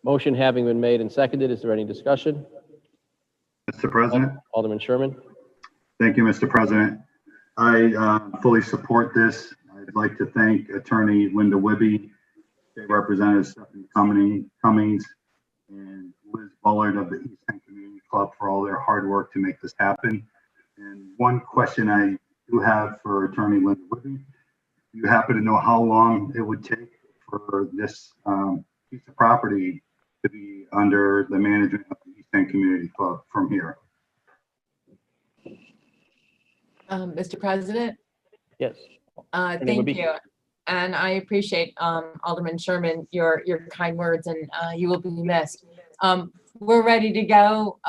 Motion having been made and seconded, is there any discussion? Mr. President? Alderman Sherman? Thank you, Mr. President. I fully support this. I'd like to thank Attorney Linda Wibby, State Representative Stephanie Cummings, and Liz Bullard of the East End Community Club for all their hard work to make this happen. And one question I do have for Attorney Linda Wibby: do you happen to know how long it would take for this piece of property to be under the management of the East End Community Club from here? Mr. President? Yes. Thank you. And I appreciate Alderman Sherman, your kind words, and you will be missed. We're ready to go.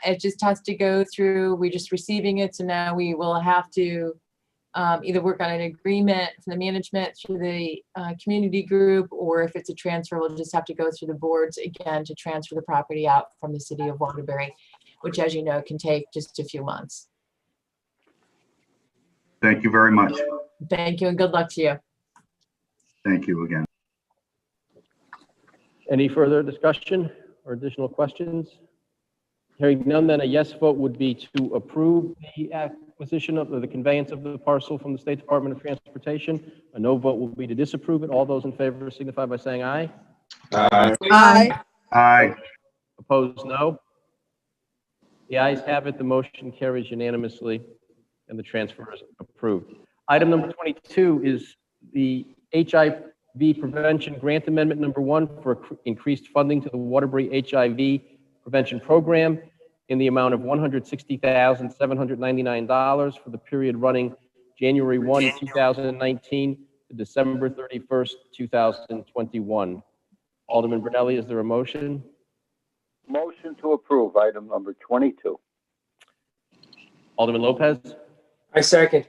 It just has to go through, we're just receiving it. So now we will have to either work on an agreement from the management through the community group, or if it's a transfer, we'll just have to go through the boards again to transfer the property out from the city of Waterbury, which, as you know, can take just a few months. Thank you very much. Thank you and good luck to you. Thank you again. Any further discussion or additional questions? Hearing none, then a yes vote would be to approve the acquisition of the conveyance of the parcel from the State Department of Transportation. A no vote will be to disapprove it. All those in favor signify by saying aye. Aye. Aye. Aye. Opposed, no. The ayes have it. The motion carries unanimously and the transfer is approved. Item number 22 is the HIV Prevention Grant Amendment number 1 for increased funding to the Waterbury HIV Prevention Program in the amount of $160,799 for the period running January 1, 2019 to December 31st, 2021. Alderman Brunelli, is there a motion? Motion to approve item number 22. Alderman Lopez? I second.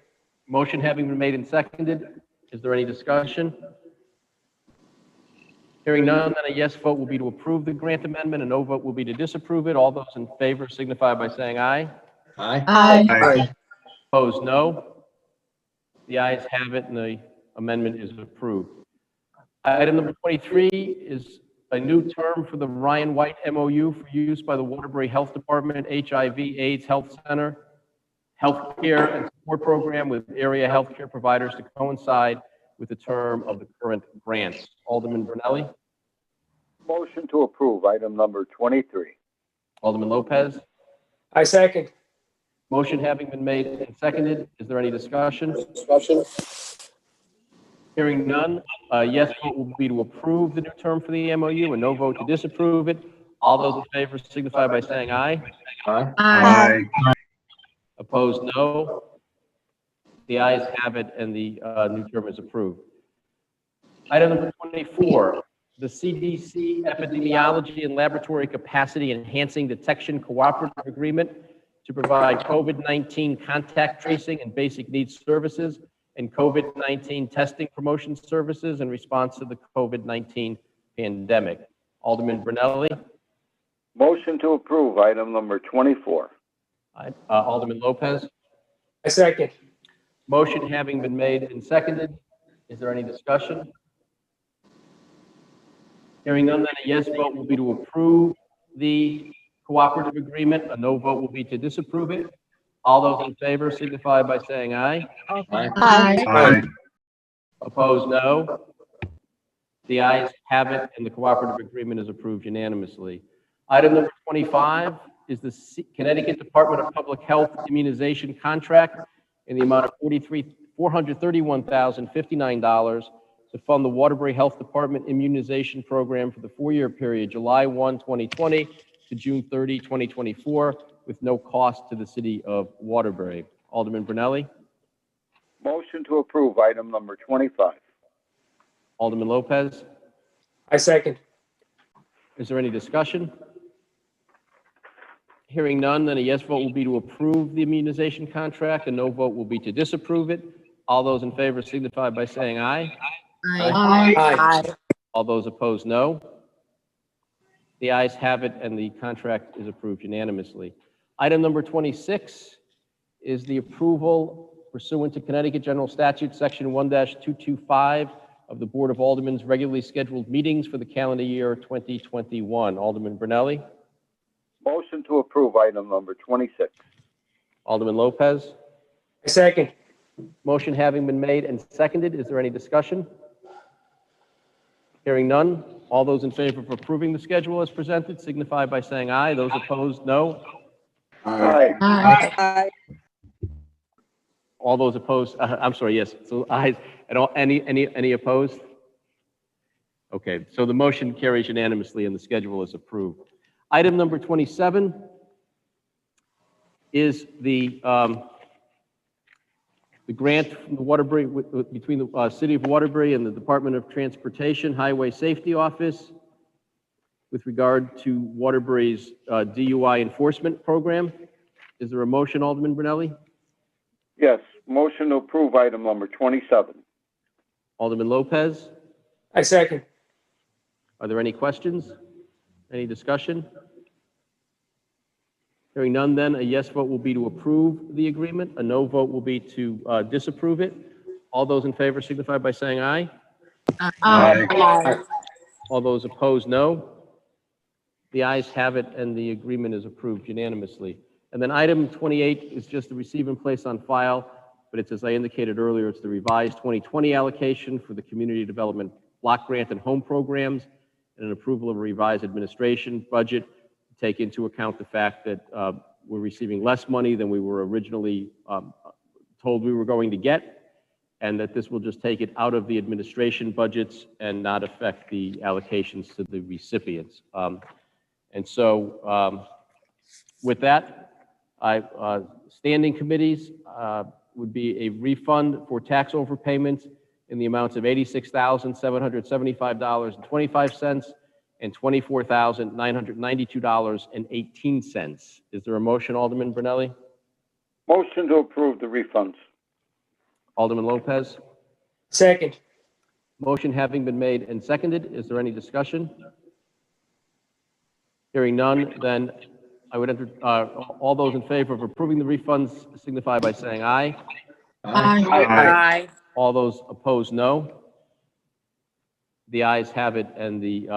Motion having been made and seconded, is there any discussion? Hearing none, then a yes vote will be to approve the grant amendment, a no vote will be to disapprove it. All those in favor signify by saying aye. Aye. Aye. Opposed, no. The ayes have it and the amendment is approved. Item number 23 is a new term for the Ryan White MOU for use by the Waterbury Health Department HIV/AIDS Health Center Healthcare and Support Program with area healthcare providers to coincide with the term of the current grants. Alderman Brunelli? Motion to approve item number 23. Alderman Lopez? I second. Motion having been made and seconded, is there any discussion? Hearing none, a yes vote will be to approve the new term for the MOU, a no vote to disapprove it. All those in favor signify by saying aye. Aye. Aye. Opposed, no. The ayes have it and the new term is approved. Item number 24, the CDC Epidemiology and Laboratory Capacity Enhancing Detection Cooperative Agreement to provide COVID-19 contact tracing and basic needs services and COVID-19 testing promotion services in response to the COVID-19 pandemic. Alderman Brunelli? Motion to approve item number 24. Alderman Lopez? I second. Motion having been made and seconded, is there any discussion? Hearing none, then a yes vote will be to approve the cooperative agreement. A no vote will be to disapprove it. All those in favor signify by saying aye. Aye. Aye. Opposed, no. The ayes have it and the cooperative agreement is approved unanimously. Item number 25 is the Connecticut Department of Public Health immunization contract in the amount of $431,059 to fund the Waterbury Health Department immunization program for the 4-year period, July 1, 2020 to June 30, 2024, with no cost to the city of Waterbury. Alderman Brunelli? Motion to approve item number 25. Alderman Lopez? I second. Is there any discussion? Hearing none, then a yes vote will be to approve the immunization contract. A no vote will be to disapprove it. All those in favor signify by saying aye. Aye. All those opposed, no. The ayes have it, and the contract is approved unanimously. Item number 26 is the approval pursuant to Connecticut General Statute, Section 1-225 of the Board of Aldermen's regularly scheduled meetings for the calendar year 2021. Alderman Brunelli. Motion to approve item number 26. Alderman Lopez. I second. Motion having been made and seconded, is there any discussion? Hearing none, all those in favor of approving the schedule as presented signify by saying aye. Those opposed, no. Aye. All those opposed, I'm sorry, yes. So ayes, and all, any opposed? Okay, so the motion carries unanimously and the schedule is approved. Item number 27 is the grant from the Waterbury, between the City of Waterbury and the Department of Transportation Highway Safety Office with regard to Waterbury's DUI enforcement program. Is there a motion, Alderman Brunelli? Yes, motion to approve item number 27. Alderman Lopez? I second. Are there any questions? Any discussion? Hearing none, then a yes vote will be to approve the agreement. A no vote will be to disapprove it. All those in favor signify by saying aye. Aye. All those opposed, no. The ayes have it, and the agreement is approved unanimously. And then item 28 is just the receive and place on file, but it's, as I indicated earlier, it's the revised 2020 allocation for the Community Development Block Grant and Home Programs, and an approval of a revised administration budget to take into account the fact that we're receiving less money than we were originally told we were going to get, and that this will just take it out of the administration budgets and not affect the allocations to the recipients. And so with that, standing committees would be a refund for tax overpayments in the amounts of $86,775.25 and $24,992.18. Is there a motion, Alderman Brunelli? Motion to approve the refunds. Alderman Lopez? Second. Motion having been made and seconded, is there any discussion? Hearing none, then I would enter, all those in favor of approving the refunds signify by saying aye. Aye. All those opposed, no. The ayes have it, and the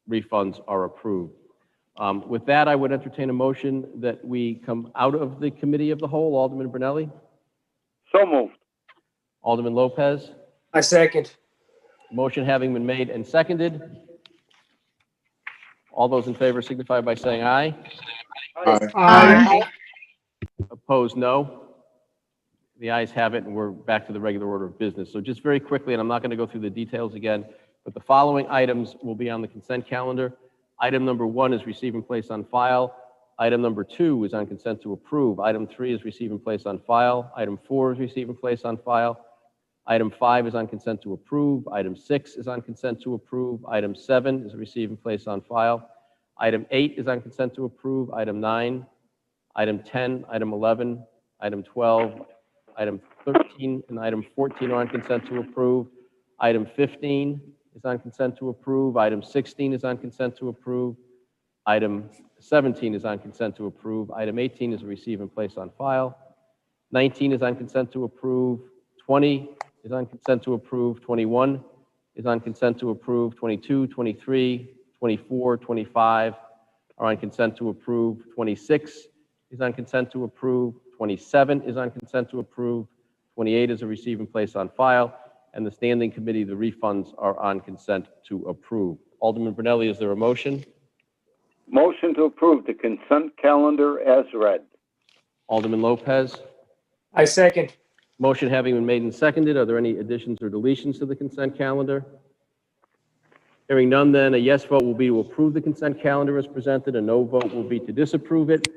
refunds are approved. With that, I would entertain a motion that we come out of the committee of the whole. Alderman Brunelli? So moved. Alderman Lopez? I second. Motion having been made and seconded. All those in favor signify by saying aye. Aye. Opposed, no. The ayes have it, and we're back to the regular order of business. So just very quickly, and I'm not going to go through the details again, but the following items will be on the consent calendar. Item number 1 is receive and place on file. Item number 2 is on consent to approve. Item 3 is receive and place on file. Item 4 is receive and place on file. Item 5 is on consent to approve. Item 6 is on consent to approve. Item 7 is receive and place on file. Item 8 is on consent to approve. Item 9, item 10, item 11, item 12, item 13, and item 14 are on consent to approve. Item 15 is on consent to approve. Item 16 is on consent to approve. Item 17 is on consent to approve. Item 18 is a receive and place on file. 19 is on consent to approve. 20 is on consent to approve. 21 is on consent to approve. 22, 23, 24, 25 are on consent to approve. 26 is on consent to approve. 27 is on consent to approve. 28 is a receive and place on file. And the standing committee, the refunds, are on consent to approve. Alderman Brunelli, is there a motion? Motion to approve the consent calendar as read. Alderman Lopez? I second. Motion having been made and seconded, are there any additions or deletions to the consent calendar? Hearing none, then a yes vote will be to approve the consent calendar as presented. A no vote will be to disapprove it.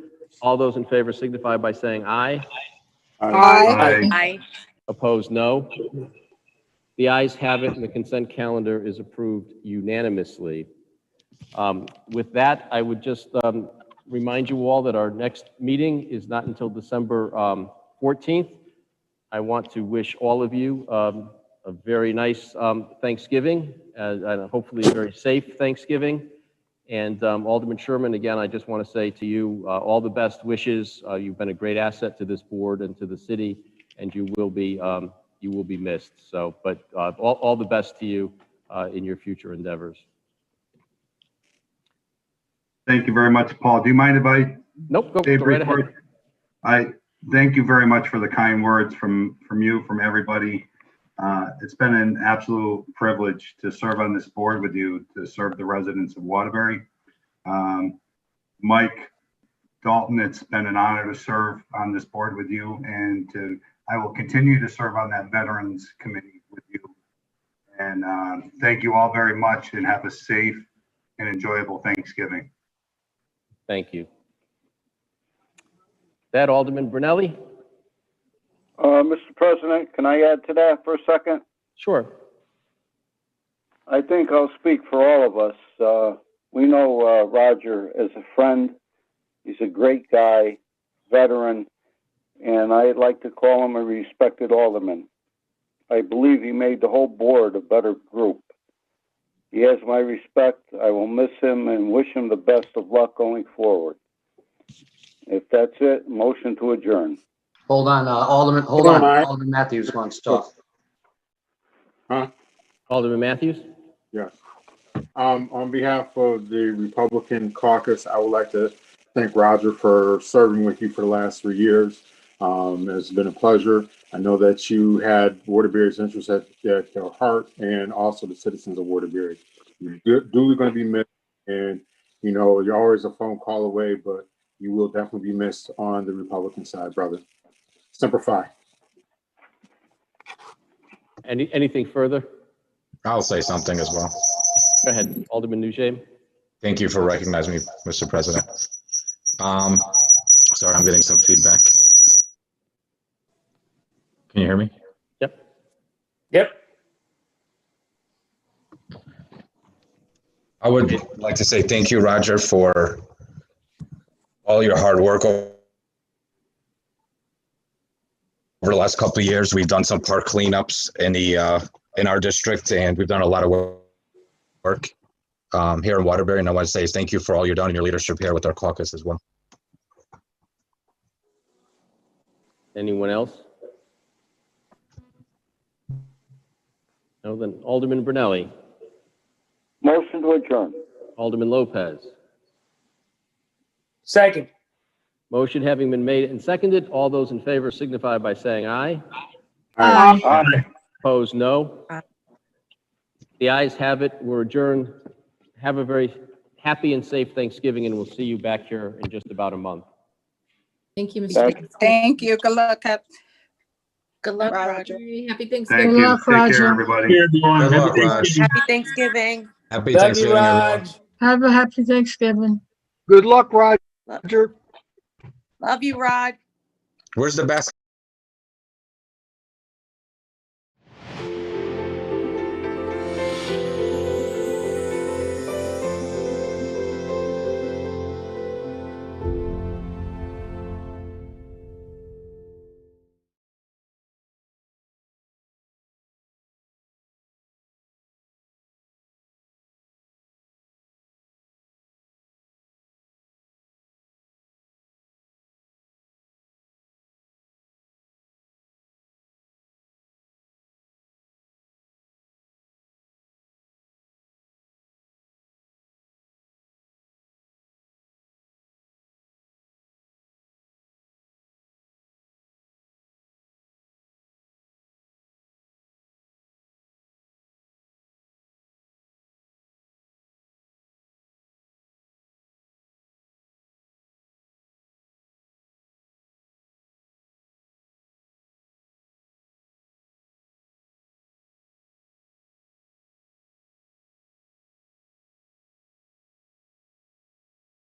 All those in favor signify by saying aye. Aye. Opposed, no. The ayes have it, and the consent calendar is approved unanimously. With that, I would just remind you all that our next meeting is not until December 14th. I want to wish all of you a very nice Thanksgiving and hopefully a very safe Thanksgiving. And Alderman Sherman, again, I just want to say to you all the best wishes. You've been a great asset to this board and to the city, and you will be missed. So, but all the best to you in your future endeavors. Thank you very much, Paul. Do you mind if I? Nope, go right ahead. I thank you very much for the kind words from you, from everybody. It's been an absolute privilege to serve on this board with you, to serve the residents of Waterbury. Mike Dalton, it's been an honor to serve on this board with you, and I will continue to serve on that Veterans Committee with you. And thank you all very much, and have a safe and enjoyable Thanksgiving. Thank you. That Alderman Brunelli? Mr. President, can I add to that for a second? Sure. I think I'll speak for all of us. We know Roger as a friend. He's a great guy, veteran, and I'd like to call him a respected alderman. I believe he made the whole board a better group. He has my respect. I will miss him and wish him the best of luck going forward. If that's it, motion to adjourn. Hold on, Alderman, hold on. Alderman Matthews wants to talk. Huh? Alderman Matthews? Yes. On behalf of the Republican caucus, I would like to thank Roger for serving with you for the last 3 years. It's been a pleasure. I know that you had Waterbury's interests at your heart, and also the citizens of Waterbury. You're duly going to be missed, and you know you're always a phone call away, but you will definitely be missed on the Republican side, brother. Semper Fi. Anything further? I'll say something as well. Go ahead, Alderman Nugent. Thank you for recognizing me, Mr. President. Sorry, I'm getting some feedback. Can you hear me? Yep. Yep. I would like to say thank you, Roger, for all your hard work over the last couple of years. We've done some park cleanups in our district, and we've done a lot of work here in Waterbury. And I want to say thank you for all you've done in your leadership here with our caucus as well. Anyone else? No, then Alderman Brunelli. Motion to adjourn. Alderman Lopez. Second. Motion having been made and seconded, all those in favor signify by saying aye. Aye. Aye. Opposed, no. The ayes have it. We're adjourned. Have a very happy and safe Thanksgiving, and we'll see you back here in just about a month. Thank you, Mr. Speaker. Thank you. Good luck. Good luck, Roger. Happy Thanksgiving. Thank you. Take care, everybody. Good luck, Raj. Happy Thanksgiving. Happy Love Thanksgiving, you, everyone. Raj. Have a happy Thanksgiving. Good luck, Roger. Love you, Rod. Where's the basket?